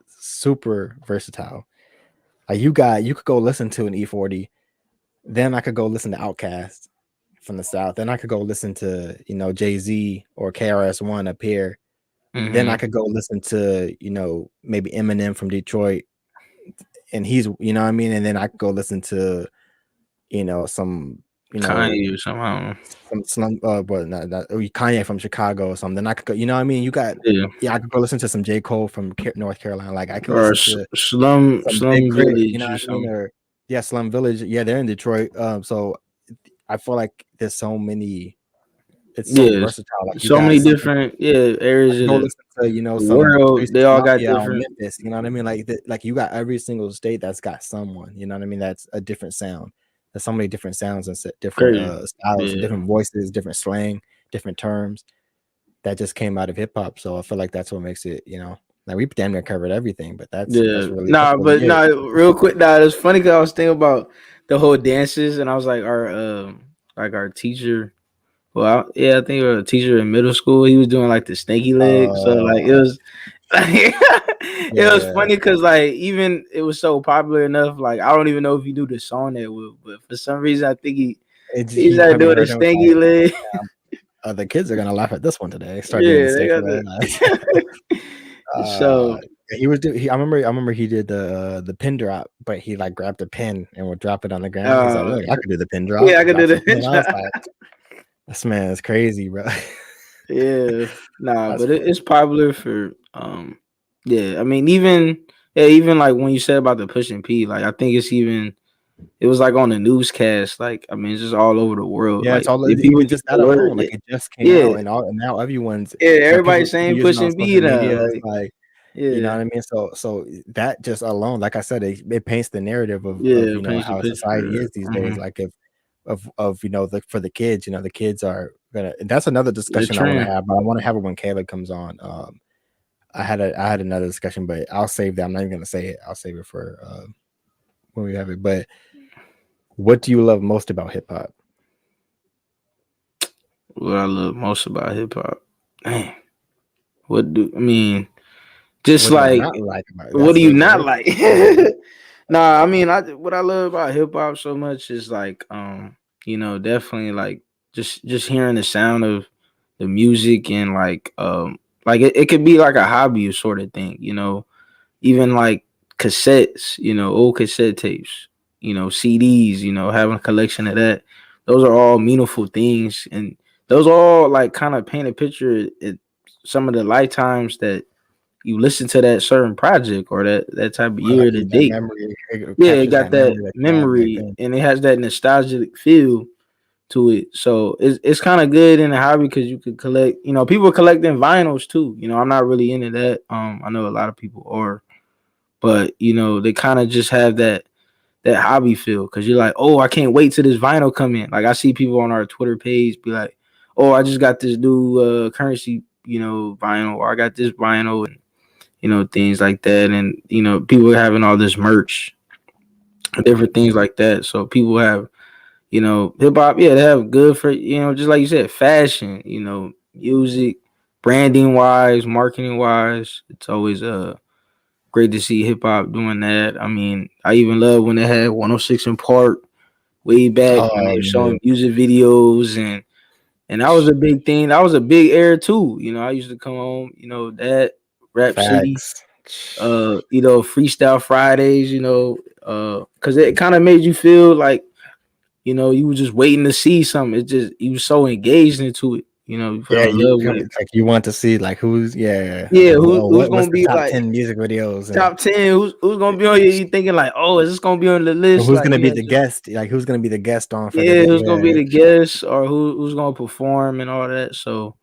super versatile. Like, you could go listen to an E40, then I could go listen to Outkast from the South, then I could go listen to, Jay-Z or KRS-One up here, then I Mhm. could go listen to, maybe Eminem from Detroit, and he's, you know what I mean, and then I could go listen to, some, you know Kanye or something. I don't know. some slum, but not Kanye from Chicago or something. Then I could go, you know what I mean. Yeah. Yeah, I could go listen to some J. Cole from North Carolina. Like, I could Or listen to some Big Slum Crit, you know Village or what I mean, something. or yeah, Slum Village. Yeah, they're in Detroit. So I feel like there's so many it's so Yes, versatile. Like you so got many some people different areas of go the listen to, you know, some world. Three They Six all got Mafia out in different. Memphis. You know what I mean? Like you got every single state that's got someone. You know what I mean? That's a different sound. There's so many different sounds and different Crazy. styles, Yeah, different voices, different slang, different terms that just came out of hip hop. So I feel like that's what makes it. You know, like we damn near covered everything, but yeah. that's Nah, really but it. nah. Real quick, nah. It's funny because I was thinking about the whole dances, and I was like our teacher. Well, yeah, I think our teacher in middle school, he was doing like the snaky leg. So like it Uh, was, it was yeah. funny because like even it was so popular enough. Like I don't even know if he knew the song that well, but for some reason I think he He started probably doing the heard him snaky like, leg. the kids are gonna laugh at this one today. Start doing the Yeah, they snake got leg. the. Uh, So he was doing. I remember he did the pin drop, but he like grabbed a pin and would drop it on the ground. He's like, "Look, I could do the pin drop." yeah, I He could do drops the pin. I was the. like, "This man is crazy, bro." Yeah, nah, That's but funny. it's popular for yeah. I mean, even yeah, even like when you said about the pushing P, like I think it's even it was like on the newscast. Like I mean, it's just all over the world. Yeah, it's Like all if people even get just that alerted, alone. Like it just came yeah, out, and now everyone's yeah, everybody's people saying using it on pushing B social now. media. It's Like like you know yeah, what I mean. So that just alone, like I said, it paints the narrative of yeah, you know paints the how society picture. is these days. Like if of you know for the kids, you know the kids are gonna. That's another The discussion I want to trend. have, but I want to have it when Caleb comes on. I had another discussion, but I'll save that. I'm not even gonna say it. I'll save it for when we have it. But what do you love most about hip hop? What I love most about hip hop. Dang, what do I mean? Just What do you like not like about it? what do That's you a not very like? yeah. Nah, I mean, I what I love about hip hop so much is like, definitely like just hearing the sound of the music and like it could be like a hobby sort of thing, even like cassettes, old cassette tapes, CDs, having a collection of that. Those are all meaningful things, and those all like kind of paint a picture at some of the lifetimes that you listen to that certain project or that type of Or like year to that date. memory, it Yeah, it captures got that that memory that you had back memory then. and it has that nostalgic feel to it. So it's kind of good in a hobby because you could collect, people collecting vinyls too. I'm not really into that. I know a lot of people are, but they kind of just have that hobby feel because you're like, oh, I can't wait till this vinyl come in. Like I see people on our Twitter page be like, oh, I just got this new currency, vinyl, or I got this vinyl, and things like that. And people are having all this merch, different things like that. So people have, hip hop, yeah, they have good for, just like you said, fashion, music, branding wise, marketing wise. It's always great to see hip hop doing that. I mean, I even love when they had 106 in Park way back when they Oh were yeah, showing music videos, and that was a big thing. That was a big era too. I used to come home, that Rap City, facts. Freestyle Fridays, because it kind of made you feel like, you were just waiting to see something. It just you were so engaged into it. You Yeah, fell in love with it. it's like you want to see like who's yeah, Yeah, or who's what's gonna the be top like 10 music videos and top 10? Who's gonna be on here? You thinking like, oh, is this gonna be on the or list? who's Like gonna you be had the to, guest? Like who's gonna be the guest on for the yeah, day? who's gonna be Yeah, the guest or who's gonna perform and all that. So,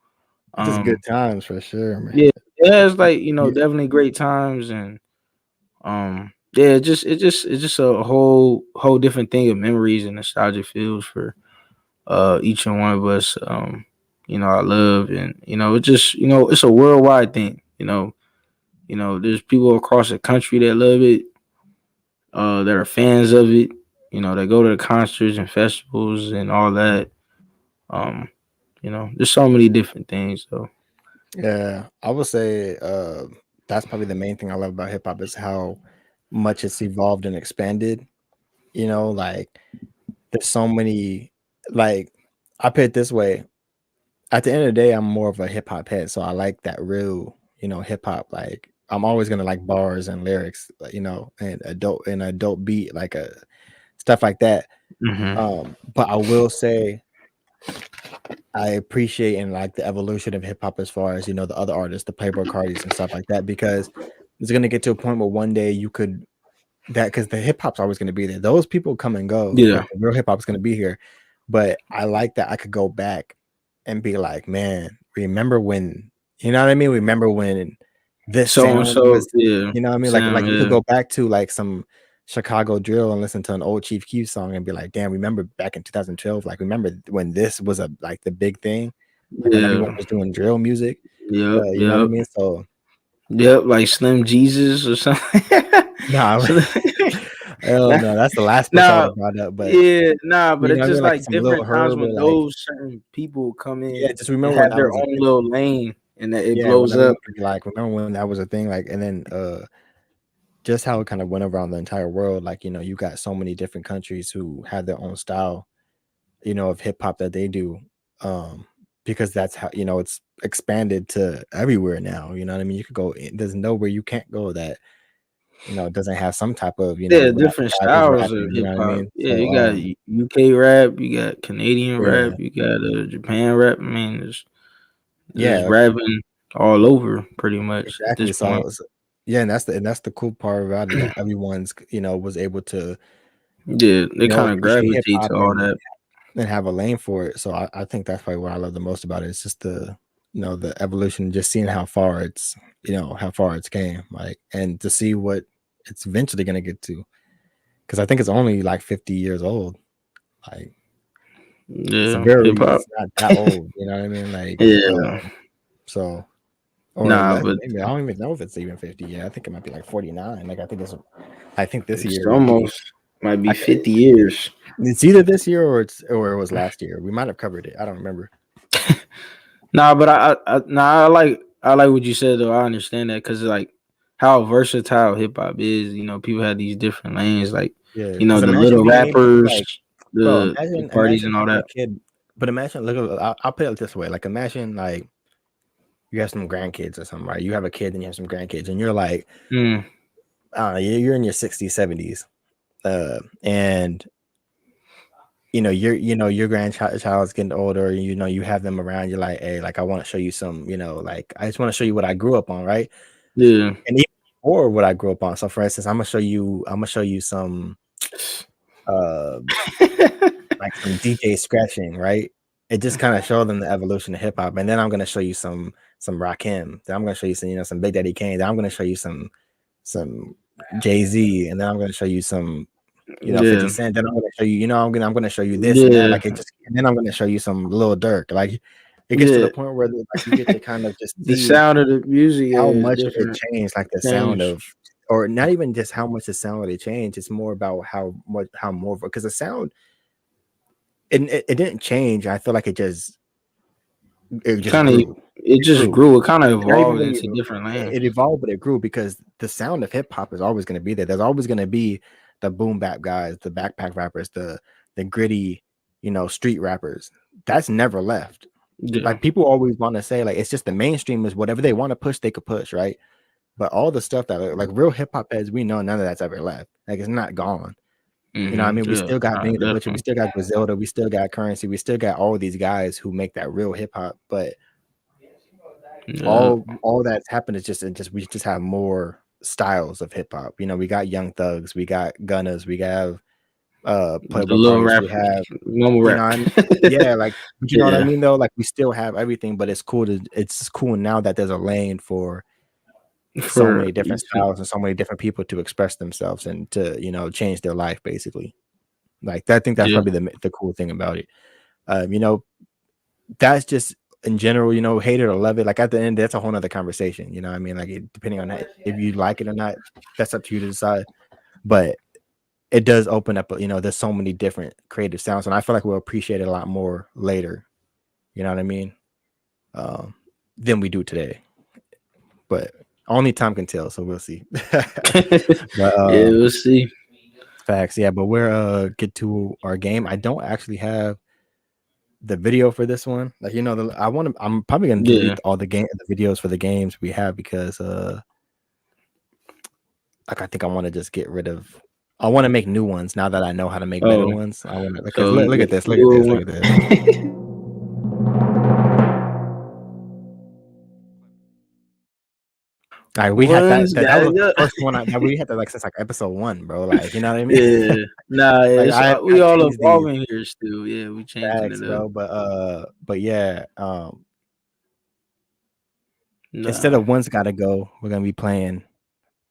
just good um, times for sure, man. yeah, yeah, it's like Yeah, definitely great times and yeah, it's just a whole different thing of memories and nostalgia feels for each and one of us. I love and it's just it's a worldwide thing. There's people across the country that love it, that are fans of it. That go to the concerts and festivals and all that. Um, there's so many different things. So yeah. I would say that's probably the main thing I love about hip hop is how much it's evolved and expanded. Like there's so many like I put it this way. At the end of the day, I'm more of a hip hop head, so I like that real, hip hop. Like I'm always gonna like bars and lyrics, and adult beat, like a stuff like that. hmm But I will say I appreciate and like the evolution of hip hop as far as the other artists, the Playboy Cardis and stuff like that, because it's gonna get to a point where one day you could that because the hip hop's always gonna be there. Those people come and go, yeah, but the real hip hop's gonna be here. But I like that I could go back and be like, man, remember when, you know what I mean? Remember when this So and sound so, was, yeah, you know what I mean? Sam, Like you could yeah, go back to like some Chicago drill and listen to an old Chief Keef song and be like, damn, remember back in 2012? Like, remember when this was like the big thing? Like when everyone yeah, was doing drill music. yep, You know what I yep, mean? So yep, like Slim Jesus or something. nah, Slim- hell nah, no, that's the last person I would nah, have brought up. But yeah, nah, but you know it's what I mean? just Like like some Lil different times Herb when or like, those certain people come yeah, in just and remember when have that their was a own thing. little lane and that it Yeah, when blows everyone up. could be like, remember when that was a thing? Like, and then just how it kind of went around the entire world. Like, you got so many different countries who have their own style, of hip hop that they do. Um, because that's how, it's expanded to everywhere now. You know what I mean? You could there's nowhere you can't go that, doesn't have some type of, Yeah, different rappers styles of rapping, you hip know what I hop. mean? Yeah, So you got UK rap, you got Canadian rap, yeah. you got Japan rap. I mean, there's Yeah, rapping all over pretty much at this exactly. So, point. yeah, and that's the cool part about it, that everyone's, was able to, Yeah, they kind of appreciate hip gravitate hop to all that. and have a lane for it. So I think that's probably what I love the most about it. It's just the evolution, just seeing how far it's came, like, and to see what it's eventually gonna get to. Because I think it's only like 50 years old. Like Yeah, hip hop. it's not that old. You know what I mean? Like, Yeah, so or nah, less. but Maybe I don't even know if it's even 50. Yeah, I think it might be like 49. Like I think this it's year would be. almost might be I, 50 years. it's either this year or it was last year. We might have covered it. I don't remember. Nah, but I like what you said though. I understand that because like how versatile hip hop is. You know, people have these different lanes, like Yeah, you know because the imagine little being able to rappers, like, bro, the parties imagine and all having a that. kid, but imagine look, I'll put it this way, like imagine like you have some grandkids or something, right? You have a kid and you have some grandkids, and you're like, Mm, I don't know, you're in your 60s, 70s, and your grandchild's getting older, and you have them around. You're like, hey, like I want to show you some, like I just want to show you what I grew up on, right? yeah. And even before what I grew up on. So for instance, I'm gonna show you some uh like some DJ scratching, right? It just kind of showed them the evolution of hip hop, and then I'm gonna show you some Rakim. Then I'm gonna show you some Big Daddy Kane. Then I'm gonna show you some Jay-Z, and then I'm gonna show you some 50 Yeah, Cent. Then I'm gonna show you, I'm gonna show you this and that. yeah, Like it just, and then I'm gonna show you some Lil Durk. Like it gets to yeah. the point where like you get to kind of just The see sound of the music how is much of it different. changed, like the sound Change. of, or not even just how much the sound of it changed. It's more about how more, because the sound it didn't change. I feel like it just Kind of, grew. it It just grew. grew. It kind of Not even evolved really into different lanes. it evolved, but it grew because the sound of hip hop is always going to be there. There's always going to be the boom bap guys, the backpack rappers, the gritty, street rappers. That's never left. Yeah. Like people always want to say, like it's just the mainstream is whatever they want to push, they could push, right? But all the stuff that like real hip hop heads, we know none of that's ever left. Like it's not gone. You know what I mean? We Yeah. still got Nah, Benny the Butcher, we definitely. still got Griselda, we still got Currency, we still got all these guys who make that real hip hop. But Yeah. all that's happened is just we just have more styles of hip hop. We got Young Thugs, we got Gunners, we have The Playboy little Carters, we rappers, have mumble you know rap. what I mean? Yeah, like, but you know what I Yeah. mean though? Like we still have everything, but it's cool now that there's a lane for so For many different styles and so many different people to express themselves and to change their life basically. Like I think that's yeah. probably the cool thing about it. Um, you know, that's just in general, hate it or love it. Like at the end, that's a whole nother conversation. You know what I mean? Like depending on if you like it or not, that's up to you to decide. But it does open up, there's so many different creative sounds, and I feel like we'll appreciate it a lot more later. You know what I mean? Um, than we do today. But only time can tell, so we'll see. But Yeah, we'll see. facts, yeah. But we're get to our game. I don't actually have the video for this one. Like I'm probably gonna Yeah. delete all the videos for the games we have because like I think I want to just get rid of. I want to make new ones now that I know how to make better Oh, ones. I want to because so look at this, look at this, look at this. Like we had that. One's That gotta was the go. first one that we had that like since like episode 1, bro. Like you know what I mean? Yeah, nah, Like it's, we I all changed these evolving here still. Yeah, we changing facts, it up. bro. But yeah. Instead Nah, of one's gotta go, we're gonna be playing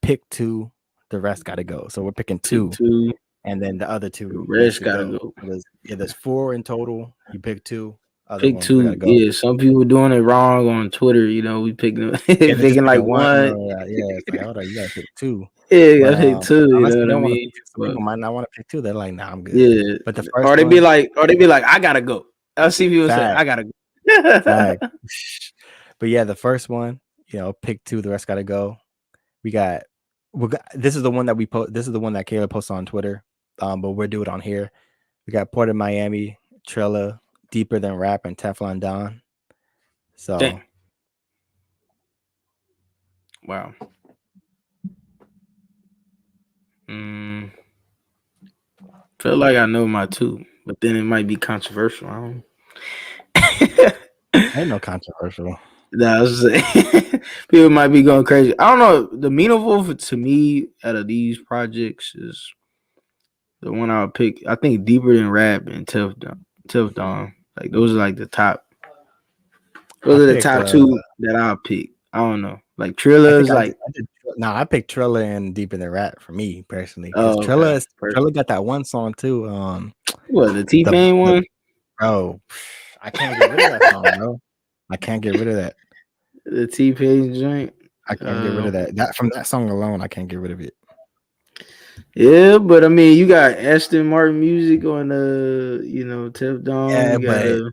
pick two, the rest gotta go. So we're picking pick two, two. and then the other The two needs rest to gotta go. go. So there's 4 in total. You pick 2, other Pick ones we gotta two. go. Yeah, some people doing it wrong on Twitter. We picking Yeah, they're just picking like picking one. one. Yeah, it's like hold on, you gotta pick 2. Yeah, But I pick two. You unless know they what I don't want to mean? pick 2, some But people might not want to pick 2. They're like, nah, I'm good. yeah, But the first one, or they be like, I gotta go. I see people say, fact, I gotta go. fact. But yeah, the first one, pick 2, the rest gotta go. This is the one that we post. This is the one that Kayla posted on Twitter. But we'll do it on here. We got Port of Miami, Trilla, Deeper Than Rap, and Teflon Don. So Damn. Wow. Feel like I know my 2, but then it might be controversial. I don't. ain't no controversial. Nah, I was saying, people might be going crazy. I don't know. The meaningful to me out of these projects is the one I'll pick. I think Deeper Than Rap and Tough Dawn. Like those are like the top. Those are the top 2 that I'll pick. I don't know. Like Trilla is like. I picked Trilla and Deeper Than Rap for me personally because Okay. Trilla got that one song too. What, the T-Pain one? Bro, I can't get rid of that song, bro. I can't get rid of that. The T-Pain joint. I can't get rid of that. That from that song alone, I can't get rid of it. Yeah, but I mean, you got Aston Martin music on Tef Dawn. Yeah, but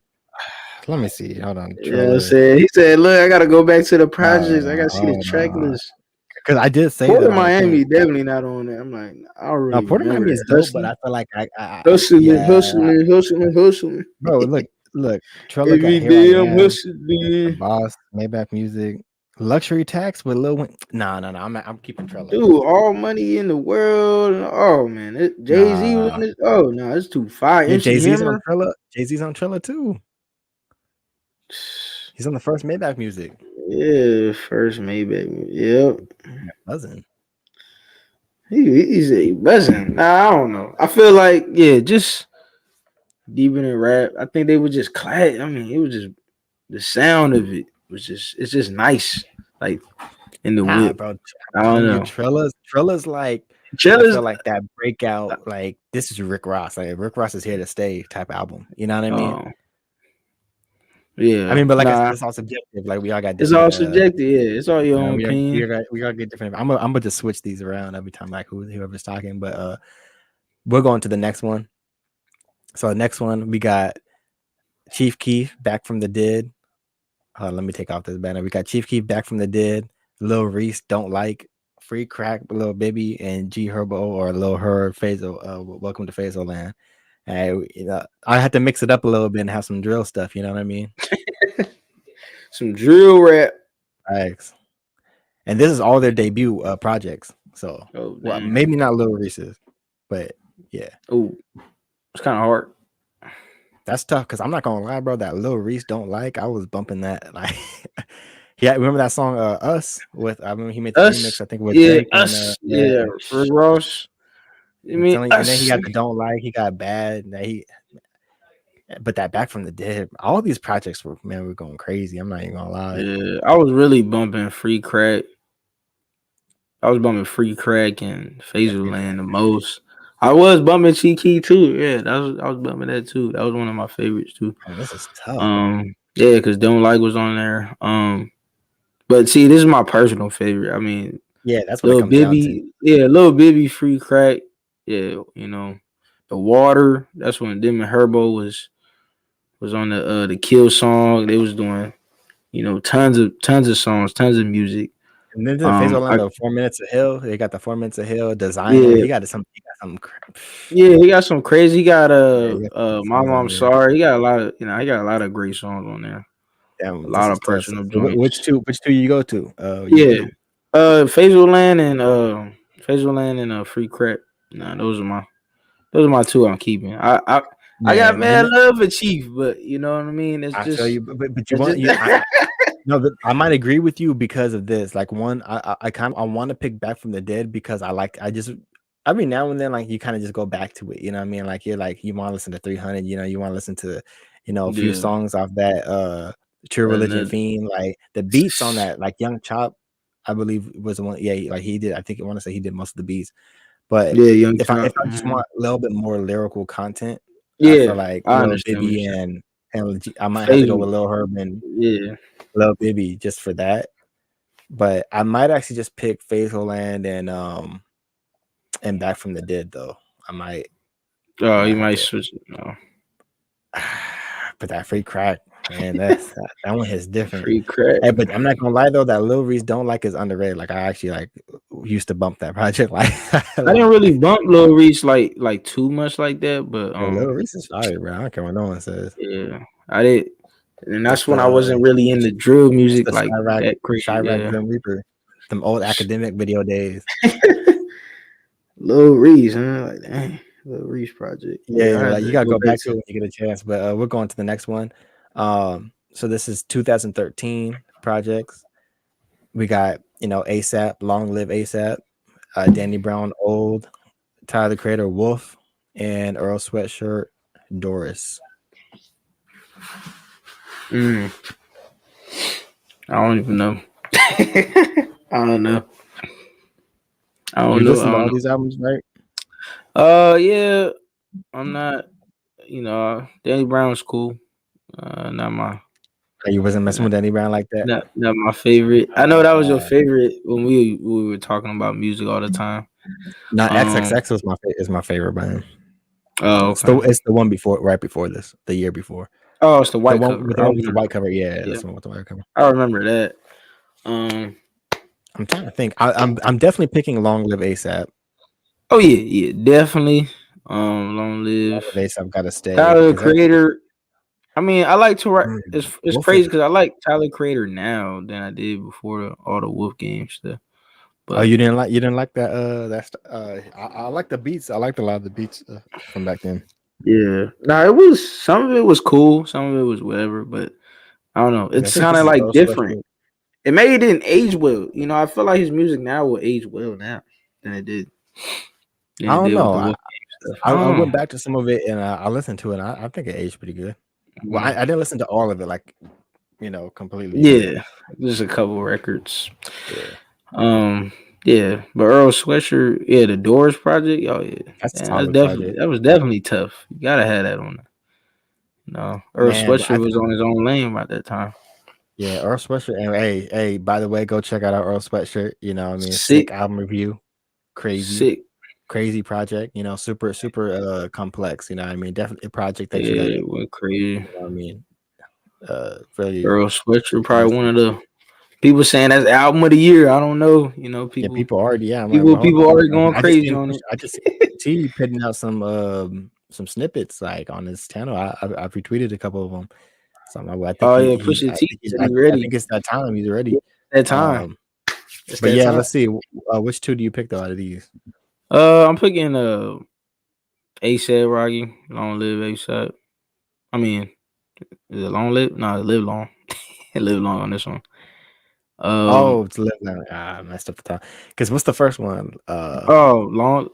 let me see. Hold on. Yeah, he said, "Look, I gotta go back to the projects. I gotta see the track list." Because I did say Port that of Miami definitely not on there. I'm like, I don't really Port of remember Miami is that. dope, but I feel like Hustling. Bro, look. Trilla got Every Here I day I'm Am, hustling. Boss, Maybach Music, Luxury Tax with Lil Wayne. No. I'm keeping Trilla. Dude, all money in the world. Oh man, Jay-Z was on it. Oh no, it's too fire. Yeah, MC Jay-Z's Hammer. on Trilla. Jay-Z's on Trilla too. He's on the first Maybach Music. Yeah, first Maybach. Yep. Buzzing. He's buzzing. Nah, I don't know. I feel like just Deeper Than Rap. I think they were just class. I mean, it was just the sound of it was it's just nice. Like in the whip. Bro. I don't know. Trilla's like I feel like that breakout, like this is Rick Ross. Like Rick Ross is here to stay type album. You know what I mean? Yeah. I mean, but like I said, it's all subjective. Like we all got it's all subjective, yeah. It's all your own opinion. We gotta get different. I'm gonna just switch these around every time, like whoever's talking. But we're going to the next one. So the next one we got Chief Keef, Back From the Dead. Let me take off this banner. We got Chief Keef, Back From the Dead, Lil Reese, Don't Like, Free Crack, Lil Baby, and G Herbo or Lil Herb, Welcome to Faisal Land. And I had to mix it up a little bit and have some drill stuff. You know what I mean? Some drill rap. Thanks. And this is all their debut projects. So maybe not Lil Reese's, but yeah. Oh, it's kind of hard. That's tough because I'm not gonna lie, bro. That Lil Reese Don't Like, I was bumping that. Like, yeah, remember that song Us with? I remember he made the remix. I think with Drake Us, and Rick Ross. I mean, and then he got the Don't Like, he got Bad. But that Back From the Dead, all these projects were going crazy. I'm not even gonna lie. Yeah, I was really bumping Free Crack. I was bumping Free Crack and Faisal Land the most. I was bumping Cheeky too. Yeah, I was bumping that too. That was one of my favorites too. Oh, this is tough. Yeah, because Don't Like was on there. But see, this is my personal favorite. I mean, yeah, that's what Lil Bibby. Yeah, Lil Bibby, Free Crack. Yeah, The Water. That's when them and Herbo was on the Kill song. They was doing, tons of songs, tons of music. And then Faisal Land, 4 Minutes of Hell. They got the 4 Minutes of Hell Designer. Yeah. He got some. Yeah, he got some crazy. He got Mama, I'm Sorry. He got a lot of, he got a lot of great songs on there. Damn, a lot of personal joints. Which two you go to? Faisal Land and Free Crack. Nah, those are my 2 I'm keeping. I got mad love for Chief, but you know what I mean. It's just. Feel you, but No, I might agree with you because of this. Like one, I kind of I want to pick Back from the Dead because I just every now and then like you kind of just go back to it. You know what I mean? Like you're like you want to listen to 300. You know, you want to listen to a few Yeah, songs off that True and Religion theme. Like the beats on that, like Young Chop, I believe was the one. Yeah, like he did. I think I want to say he did most of the beats. But yeah, Young if Chop. I just want a little bit more lyrical content, I feel Yeah, like I Lil understand what you're Bibby saying. and I might have to go Faisal, with Lil Herb and yeah. Lil Bibby just for that. But I might actually just pick Faithful Land and Back from the Dead though. I Oh, might you have might to switch it. No, but that free crack, man, that one hits different. free crack. Hey, but I'm not gonna lie though, that Lil Reese Don't Like is underrated. Like I actually like used to bump that project like a I didn't lot. really bump Lil Reese like too much like that, but Hey, Lil Reese is fire, bro. I don't care what no one says. yeah, I did, and That's that's when I wasn't really into drill that's music the like that crazy. Chirac Yeah, Grim Reaper, them old academic video days. Lil Reese, huh? Like dang, Lil Reese project. Yeah, Yeah, I yeah, had like you to gotta go go back back to to. it when you get a chance. But we're going to the next one. So this is 2013 projects. We got ASAP, Long Live ASAP, Danny Brown, Old, Tyler the Creator, Wolf, and Earl Sweatshirt, Doris. Mm, I don't even know. I don't know. I don't You know. I listen to don't all know. these albums, right? Yeah, I'm not. Danny Brown's cool. Not my Or you wasn't messing not, with Danny Brown like that? not my favorite. I know that was your Uh, favorite when we were talking about music all the time. no, Um. XXX was my favorite band. Oh, It's the okay. it's the one before, right before this, the year before, Oh, it's the white cover. the I one with the remember. white cover. Yeah, Yeah, that's the one with the white cover. I remember that. Um. I'm trying to think. I'm definitely picking Long Live ASAP. Oh yeah, yeah, definitely. Long Long live Live ASAP got to stay Tyler the because that Creator. I mean, I like to write. It's Wolf crazy is. because I like Tyler Creator now than I did before all the Wolf game stuff. Oh, But you didn't like that? I like the beats. I liked a lot of the beats from back then. yeah, no, it was some of it was cool, some of it was whatever. But I don't know. Yeah, I It's think kind this of is like Earl different. Sweatshirt. It maybe didn't age well. I feel like his music now will age well now than it did I don't with know. the Wolf game stuff. I I don't went know. back to some of it and I listened to it. And I think it aged pretty good. Well, Mhm. I didn't listen to all of it, like completely, but Yeah, just a couple records. yeah, Um, yeah, but Earl Sweatshirt, yeah, the Doors project, oh yeah, that's a man, solid project, that was definitely tough. You gotta have that on. Earl man. But Sweatshirt was on his own lane by that time. yeah, Earl Sweatshirt. And hey, by the way, go check out our Earl Sweatshirt. I mean, sick Sick, album review, crazy, sick. crazy project. Super complex. I mean, definitely a project that you Yeah, gotta. it went crazy. I mean, really Earl Sweatshirt probably one listen of to. the people saying that's album of the year. I don't know. Yeah, People, people already. Yeah, I'm like, well, hold people on. already going crazy on it. I just seen T putting out some snippets like on his channel. I've retweeted a couple of them. So I'm like, well, I think Oh yeah, Pusha T said he I ready. think it's that time. He's ready. Yeah, that time. Um, It's but that yeah, time. let's see. Which two do you pick though out of these? I'm picking ASAP Rocky, Long Live ASAP. I mean, is it Long Live? No, Live Long. Live Long on this one. Oh, it's Live Now. I messed up the time. Because what's the first one? Long.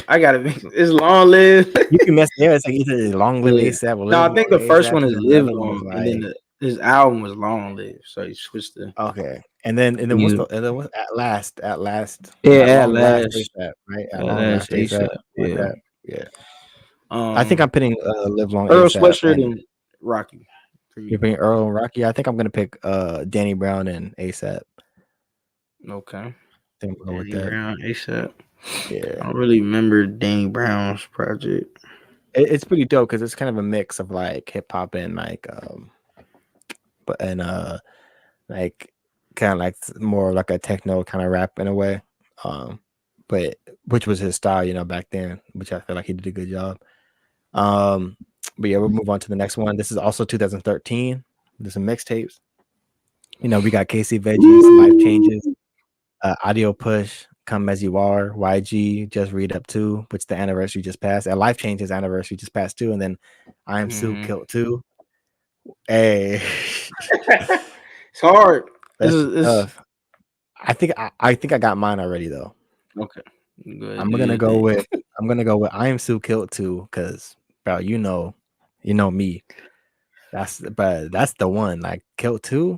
I gotta make it's Long Live. You can mess. Yeah, it's like either Long Live Yeah. ASAP or No, Live I Long think the first ASAP, one and is then the Live other one was Long, and then like his album was Long Live. So he switched the okay, and then music. what's Yeah, at at long last last, ASAP, right? At at long last last ASAP, ASAP. like Yeah. that. Yeah. I think Um, I'm putting Live Long Earl ASAP, Sweatshirt and and Rocky for you're you. putting Earl and Rocky. I think I'm gonna pick Danny Brown and ASAP. Okay. I think I'm gonna go with Danny that. Brown ASAP. I Yeah, don't really remember Danny Brown's project. it's pretty dope because it's kind of a mix of like hip hop and like but and like kind of like more like a techno kind of rap in a way. Um, but which was his style, back then, which I feel like he did a good job. Um, but yeah, we'll move on to the next one. This is also 2013. There's some mixtapes. We got Casey Veggies, Life Changes, Audio Push, Come As You Are, YG, Just Read Up Too, which the anniversary just passed. And Life Changes anniversary just passed too. And then I Am Sue Mm-hmm. Killed Too. Hey, It's hard. That's It's tough. I think I got mine already though. okay. Go ahead, I'm do gonna your go thing. with I Am Sue Killed too, because bro, you know me. That's the one. Like Killed 2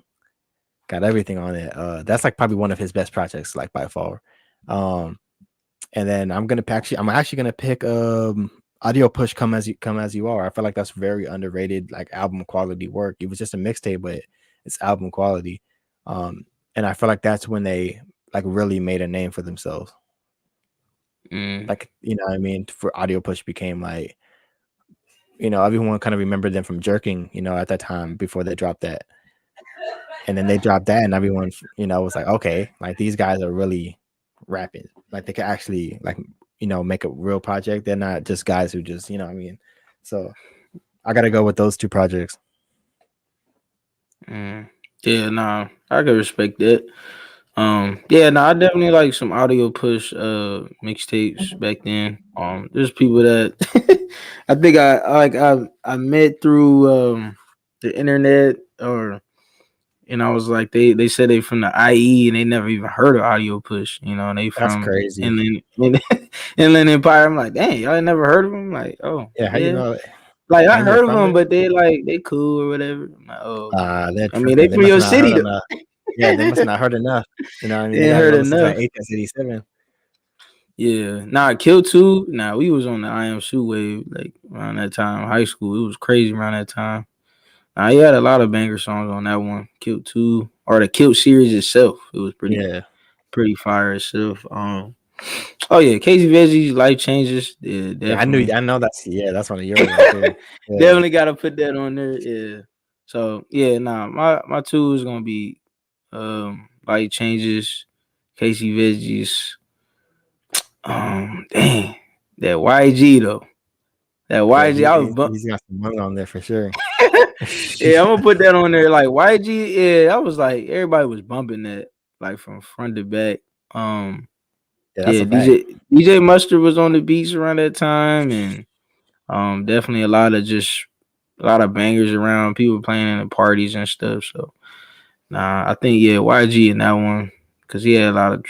got everything on it. That's like probably one of his best projects, like by far. Um, and then I'm actually gonna pick Audio Push Come As You Are. I feel like that's very underrated, like album quality work. It was just a mixtape, but it's album quality. And I feel like that's when they like really made a name for themselves. Mm. Like, you know what I mean? For Audio Push became like, everyone kind of remembered them from Jerking, at that time before they dropped that. And then they dropped that, and everyone, was like, okay, like these guys are really rapping. Like they could actually, like, make a real project. They're not just guys who just, what I mean? So I got to go with those two projects. Mm. Yeah, nah, I can respect that. Yeah, no, I definitely like some Audio Push mixtapes back then. There's people that I think I met through the internet, or and I was like, they said they from the IE and they never even heard of Audio Push, and they That's from crazy. Inland Empire. I'm like, dang, y'all never heard of them? Like, oh Yeah, how you yeah, know? like I And they're heard of from them, there. but they cool or whatever. I'm like, oh, okay. They're I mean, they tripping. They from must your have not heard city though. enough. Yeah, they must have not heard enough. You know what I mean? They They ain't gotta heard go listen to that enough. 887. Yeah, nah, Kill 2. Nah, we was on the I Am Sue wave like around that time, high school. It was crazy around that time. Nah, he had a lot of banger songs on that one, Kill 2, or the Kill series itself. It was Yeah. pretty fire itself. Oh yeah, Casey Veggies, Life Changes. Yeah, Yeah, definitely, I know that's one of yours on too. Yeah. definitely got to put that on there. Yeah. So yeah, nah, my two is gonna be Life Changes, Casey Veggies. Dang, that YG though. That Yeah, YG, I was he's got some money on there for sure. yeah, I'm gonna put that on there. Like YG, yeah, I was like everybody was bumping that like from front to back. Um, Yeah, that's yeah, a fact. DJ Mustard was on the beats around that time, and definitely a lot of bangers around. People playing in the parties and stuff. So nah, I think yeah, YG in that one because he had a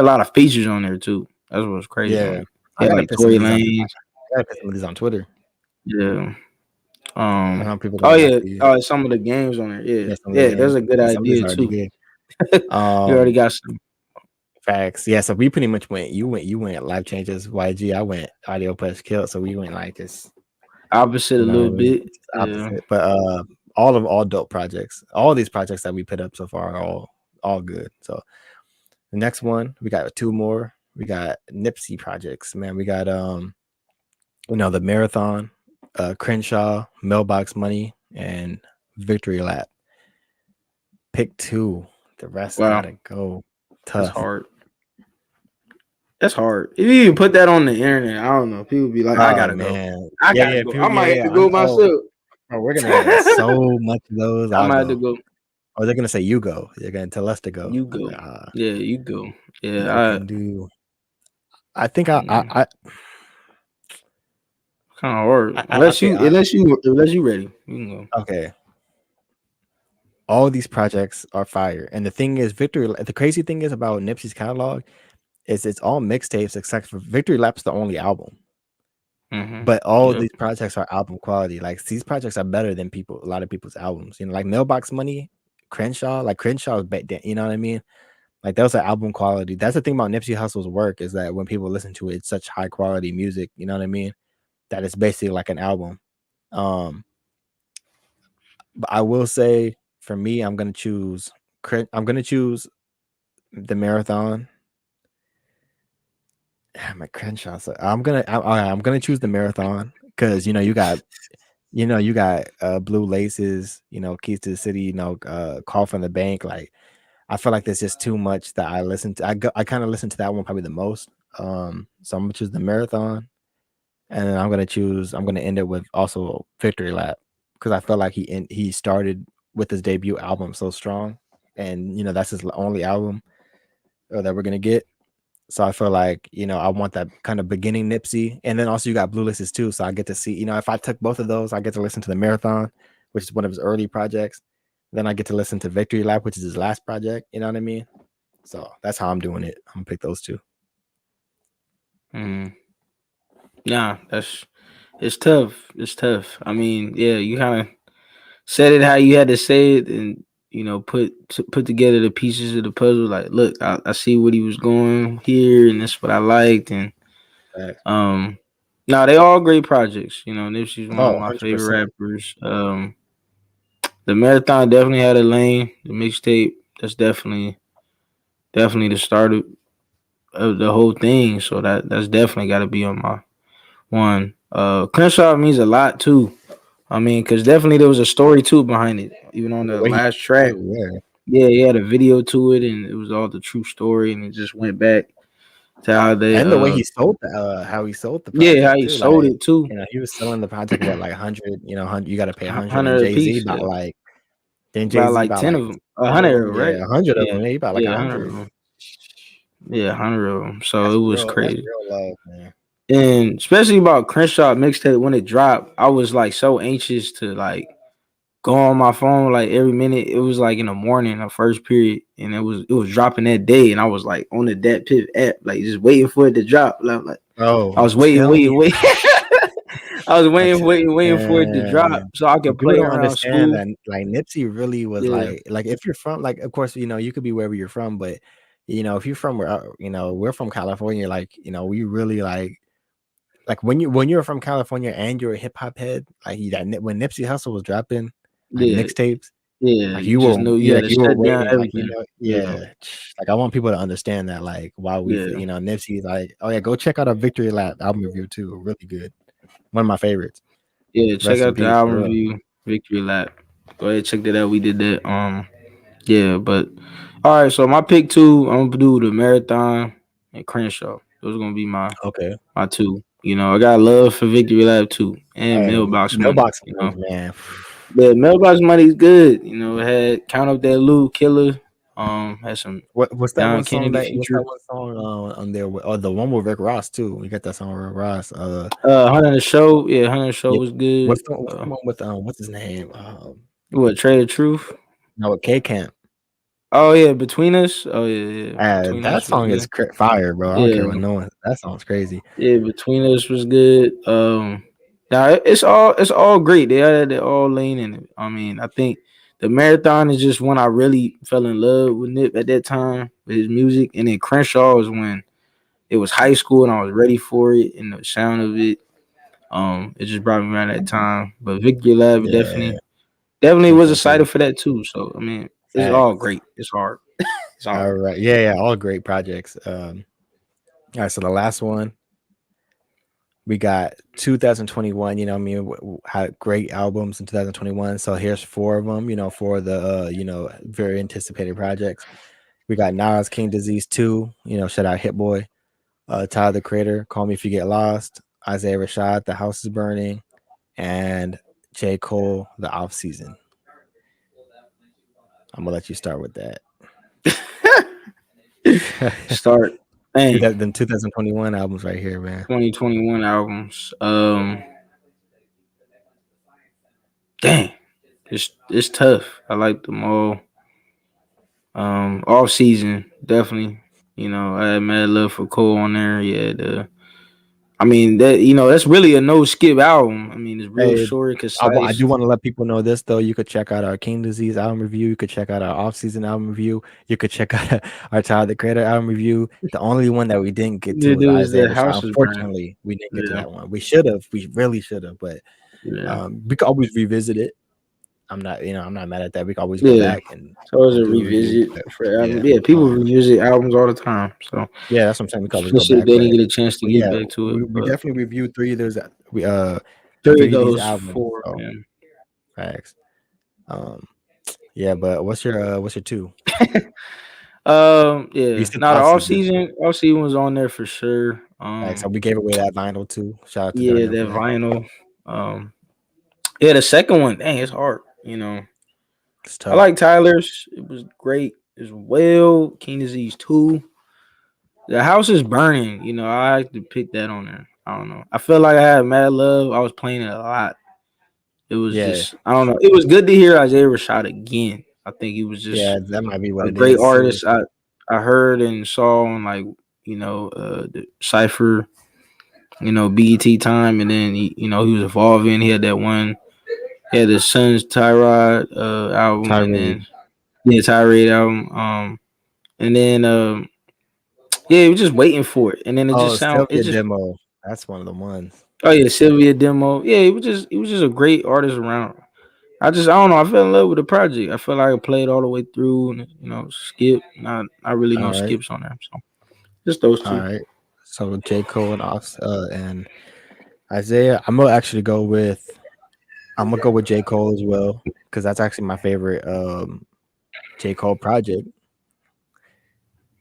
lot of features on there too. That's what was crazy on Yeah. it. He I had gotta like put some Tory of these on Lanez. I gotta put some of these on Twitter. Yeah. I know people Oh gonna yeah. actually Some of the games on there. Yeah. yeah, some of the Yeah. That's games. a good Yeah, some of these idea are already too. good. You already Um got some Facts. Yeah, so we pretty much you went Life Changes YG. I went Audio Plus Kill. So we went like this, opposite a you know what I little mean? bit. Just Yeah. opposite. But all dope projects. All these projects that we put up so far are all good. So the next one, we got two more. We got Nipsey projects, man. We got the Marathon, Crenshaw, Mailbox Money, and Victory Lap. Pick two. The rest Wow. gotta go. That's Tough. hard. That's hard. If you even put that on the internet, I don't know. People be like, I Oh gotta go. man. I Yeah, gotta yeah, go. people, I yeah, might have yeah. to go Oh, myself. bro, we're gonna get so much of those. I I'll might have to go. go. Or they're gonna say you go. They're gonna tell us to go. You I'm go. like, Yeah, you go. we Yeah, can do. I think kind of hard. okay. Unless you ready, you can go. Okay. All these projects are fire, and the thing is, Victory. The crazy thing is about Nipsey's catalog is it's all mixtapes except for Victory Lap's the only album. But all of Yep. these projects are album quality. Like these projects are better than a lot of people's albums. Like Mailbox Money, Crenshaw. Like Crenshaw is better. You know what I mean? Like those are album quality. That's the thing about Nipsey Hussle's work is that when people listen to it, it's such high quality music. You know what I mean? That it's basically like an album. Um, but I will say for me, I'm gonna choose the Marathon. My Crenshaw. So I'm gonna choose the Marathon because you got Blue Laces, Keys to the City, Call from the Bank. Like I feel like there's just too much that I listen to. I kind of listen to that one probably the most. So I'm gonna choose the Marathon, and then I'm gonna end it with also Victory Lap because I feel like he started with his debut album so strong, and that's his only album that we're gonna get. So I feel like, I want that kind of beginning Nipsey. And then also you got Blue Lists too. So I get to see, if I took both of those, I get to listen to the Marathon, which is one of his early projects. Then I get to listen to Victory Lap, which is his last project. You know what I mean? So that's how I'm doing it. I'm gonna pick those two. Mm. Nah, it's tough. It's tough. I mean, yeah, you kind of said it how you had to say it, and put together the pieces of the puzzle. Like, look, I see what he was going here, and that's what I liked. And Facts. um, now they all great projects. Nipsey's one of Oh, my favorite 100%. rappers. The marathon definitely had a lane. The mixtape, that's definitely the start of the whole thing. So that's definitely got to be on my one. Crenshaw means a lot too. I mean, because definitely there was a story too behind it. Even on The the way he last track, too, yeah. yeah, he had a video to it, and it was all the true story, and it just went back to how they, And the way he sold how he sold the yeah, how project he too. Like, sold it too, he was selling the project what, like 100, 100, you got to pay 100, and 100 a Jay-Z piece, bought yeah, like then about Jay-Z like bought 10 like of them, 10 of 100 of them. them, Yeah, right? 100 of Yeah, them. Yeah, he bought like yeah, 100 of 100. them, yeah, 100 of them. So it That's was real. That's crazy. real love, man. And especially about Crenshaw mixtape when it dropped, I was like so anxious to like go on my phone like every minute. It was like in the morning, the first period, and it was dropping that day, and I was like on the Dat Piff app, like just waiting for it to drop. Like Bro, I I'm was waiting, telling you, waiting, waiting. I was I waiting, tell waiting, waiting for it to drop man. so I But could people play don't around understand school. that like Nipsey really was Yeah, like if you're from like of course you could be wherever you're from, but if you're from where we're from California, like we really like when you're from California and you're a hip hop head, like when Nipsey Hussle was dropping like yeah, mixtapes, yeah. like You just knew you had to you were shut down waiting, like everything. Yeah, yeah, like I want people to understand that like while we yeah, Nipsey's like, oh yeah, go check out our Victory Lap album review too, really good, one of my favorites. yeah. Check Rest in out the peace for album real. review, Victory Lap. Go ahead, check that out. We did that. Yeah, but all right. So my pick two, I'm gonna do the marathon and Crenshaw. Those are gonna be Okay. my two. I got love for Victory Lab too, and And Mailbox Money. Mailbox Money, man. The Mailbox Money is good. It had Count Up That Loot, Killer. Had some What's that Don one song Kennedy what's that feature. one song on there with, oh, the one with Rick Ross too. We got that song with Rick Ross. Hunter the Show. Yeah, Hunter the Show Yeah. was good. What's the one with what's his name? What Trade of Truth? No, with K Camp. Oh yeah, Between Us. Oh yeah, yeah. Between That Us was song is good. fire, bro. I don't care Yeah, what no one. That song's crazy. yeah. Between Us was good. Now it's all great. They all lean in it. I mean, I think the marathon is just when I really fell in love with Nip at that time with his music, and then Crenshaw was when it was high school and I was ready for it and the sound of it. It just brought me around that time. But Victory Lab Yeah, definitely was definitely. excited for that too. So I mean, it's all Facts. great. It's hard. It's all All hard. right. Yeah, yeah. All great projects. All right. So the last one we got 2021. I mean, had great albums in 2021. So here's four of them. For the very anticipated projects. We got Nas King Disease 2. Shout out Hit Boy. Tyler the Creator, Call Me If You Get Lost. Isaiah Rashad, The House is Burning, and J Cole, The Off Season. I'm gonna let you start with that. Start. Dang, Them 2021 albums right here, man. 2021 albums. Dang, it's tough. I like them all. Off season, definitely. I had mad love for Cole on there. Yeah, I mean that's really a no skip album. I mean it's real Hey, short, I concise. do want to let people know this though. You could check out our King Disease album review. You could check out our off-season album review. You could check out our Tyler the Creator album review. The only one that we didn't get to It was was Isaiah the Rashad. house is burning. Unfortunately, we didn't get to Yeah, that one. We should have. We really should have. But yeah, we could always revisit it. I'm not mad at that. We can always go yeah. back and So it was a do a review. revisit But for album. yeah, Yeah, people revisit albums all the time. So yeah, that's what I'm saying. We can always for go sure back. they didn't get a chance to But get yeah, back to it. we But definitely reviewed three of three of these those albums. four, So man. facts. Um, yeah, but what's your two? You Yeah. said Now the off off season. season, was on there for sure. So we gave away that vinyl too. Shout out to Yeah, Daniel that for that. vinyl. Yeah, the second one, dang, it's hard. It's I tough. like Tyler's. It was great as well. King Disease 2. The house is burning. I like to pick that on there. I don't know. I feel like I had mad love. I was playing it a lot. It was Yeah, just I don't know. It was good to hear Isaiah Rashad again. I think he was yeah, just that might be what a it great is too. artist. I heard and saw on like the Cipher, BET time, and then he was evolving. He had that one. He had the Sons Tyrod album, and Tyree. then Tirade album. And then yeah, he was just waiting for it, and then Oh, Sylvia demo. That's one of the ones. oh yeah, Sylvia demo. Yeah, he was just a great artist around. I don't know. I fell in love with the project. I felt like I played all the way through, and skip. Not really no All right, skips on there. So just those all two. right. So J. Cole and and Isaiah. I'm gonna go with J. Cole as well because that's actually my favorite J. Cole project.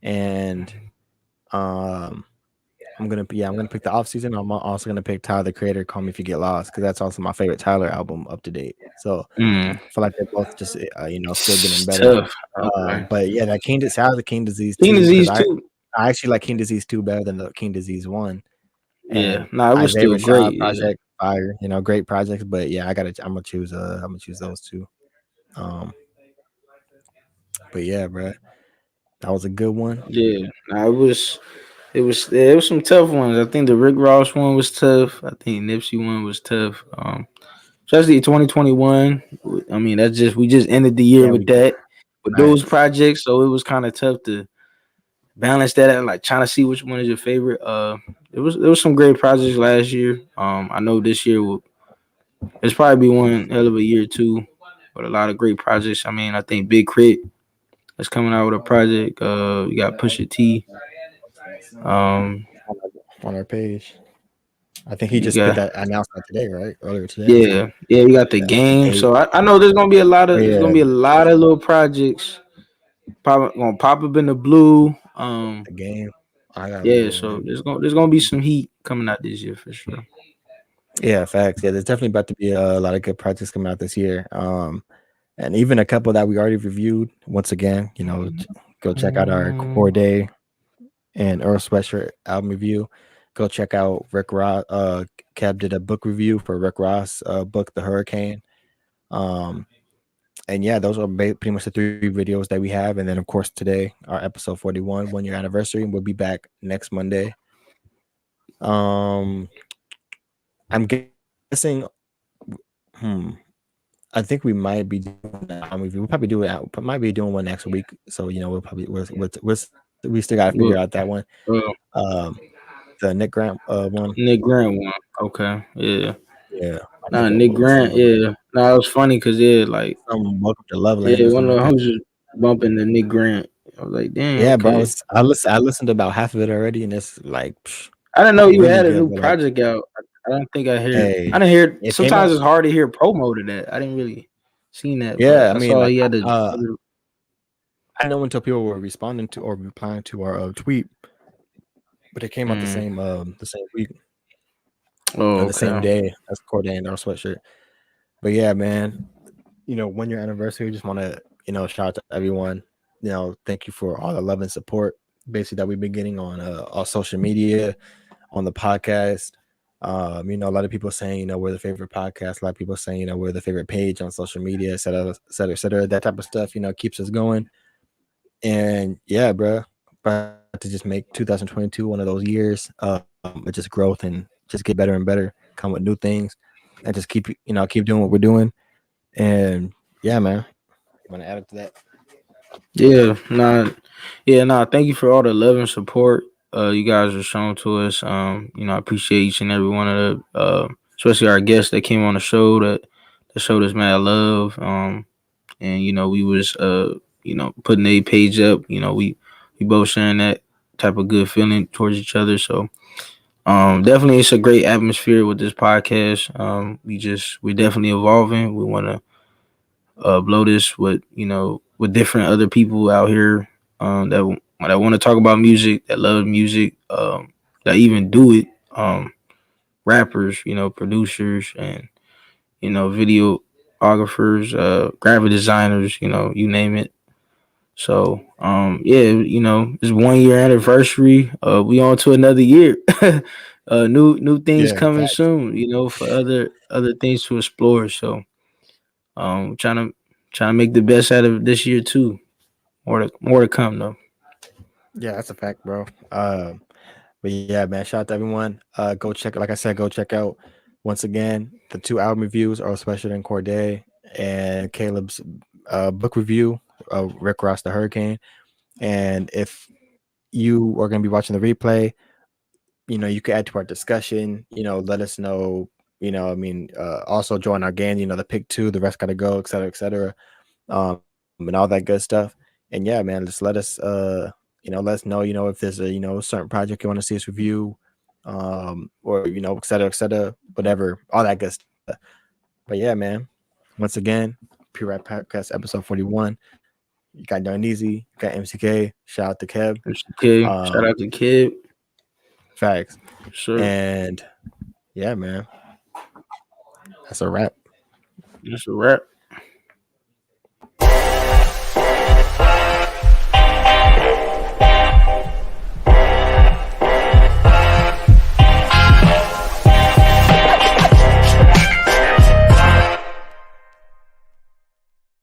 And um I'm gonna pick the off season. I'm also gonna pick Tyler the Creator, Call Me If You Get Lost, because that's also my favorite Tyler album up to date. So Mm. I feel like they're both just still getting It's better. tough. Okay. But yeah, that Shout out to King Disease King too, because Disease too. I actually like King Disease 2 better than the King Disease 1. Yeah. And Nah, it was Isaiah still great. Rashad Yeah. project, fire, great projects. But yeah, I'm gonna choose those two. Um, but yeah, bro, that was a good one. Yeah. Nah, it was some tough ones. I think the Rick Ross one was tough. I think Nipsey one was tough. Especially 2021. I mean, that's just we just ended the year Yeah, with that with those facts. projects, so it was kind of tough to balance that out, like trying to see which one is your favorite. There was some great projects last year. I know this year will it's probably be one hell of a year too, with a lot of great projects. I mean, I think Big Crit is coming out with a project. You got Pusha T. Um, On our page. I think he you just put got that announcement today, right? Earlier today. yeah, you got the Yeah. game. Hey, So I know there's yeah, gonna be a lot of little projects gonna pop up in the blue. the game. I gotta look Yeah, over so it. there's gonna be some heat coming out this year for sure. Yeah, facts. Yeah, there's definitely about to be a lot of good projects coming out this year. And even a couple that we already reviewed. Once again, go check out our Corday and Earl Sweatshirt album review. Go check out Rick Ross. Kev did a book review for Rick Ross' book, The Hurricane. Um, and yeah, those are pretty much the three videos that we have. And then, of course, today, our episode 41, 1 year anniversary. We'll be back next Monday. I'm guessing. Hmm. I think we might be doing that review. We'll probably do it. Might be doing one next week. So we'll probably we still got to figure Well, out that one. uh, Um, the Nick Grant one. Nick Grant one. Okay, yeah. Yeah, I Nah, think Nick we'll see Grant. what we do. Yeah. Nah, it was funny because like Some Welcome to Loveland yeah, or one something of like the that. hoes just bumping the Nick Grant. I was like, damn, Yeah, bro. okay. I listened to about half of it already, and it's like I didn't know you really had a good. new But like, project out. I don't think I heard. I hey, didn't hear. it came Sometimes out. it's hard to hear promo to that. I didn't really seen that, Yeah, but I I mean, saw like, he had a. I know until people were responding to or replying to our tweet, but it came out the same week or Oh, the same okay. day as Corday and our sweatshirt. But yeah, man, 1 year anniversary. Just want to shout out to everyone. Thank you for all the love and support, basically, that we've been getting on social media, on the podcast. A lot of people saying, we're the favorite podcast. A lot of people saying, we're the favorite page on social media, et cetera, et cetera, et cetera. That type of stuff, keeps us going. And yeah, bro, about to just make 2022 one of those years of just growth and just get better and better, come with new things, and just keep doing what we're doing. And yeah, man, you want to add it to that? Yeah, nah. Thank you for all the love and support you guys are showing to us. I appreciate each and every one of the, especially our guests that came on the show that showed us mad love. And we was putting a page up. We both sharing that type of good feeling towards each other. So definitely it's a great atmosphere with this podcast. We're definitely evolving. We want to blow this with different other people out here that want to talk about music, that love music, that even do it. Rappers, producers, and videographers, graphic designers, you name it. So yeah, it's 1 year anniversary. We on to another year. new things Yeah, coming facts. soon. You know, for other things to explore. So trying to make the best out of this year too. More to come though. Yeah, that's a fact, bro. But yeah, man, shout out to everyone. Go check, like I said, go check out once again the 2 album reviews, Earl Sweatshirt and Corday, and Caleb's book review, Rick Ross the Hurricane. And if you are going to be watching the replay, you can add to our discussion. Let us know. Also join our gang. The pick two, the rest got to go, et cetera, et cetera, and all that good stuff. And yeah, man, just let us know. If there's a certain project you want to see us review, or et cetera, whatever, all that good stuff. But yeah, man, once again, Pure Rap Podcast episode 41. You got Darn Easy, you got MCK. Shout out to Kev. Okay, shout out to Kid. Facts. Sure, And yeah, man, that's a wrap. that's a wrap.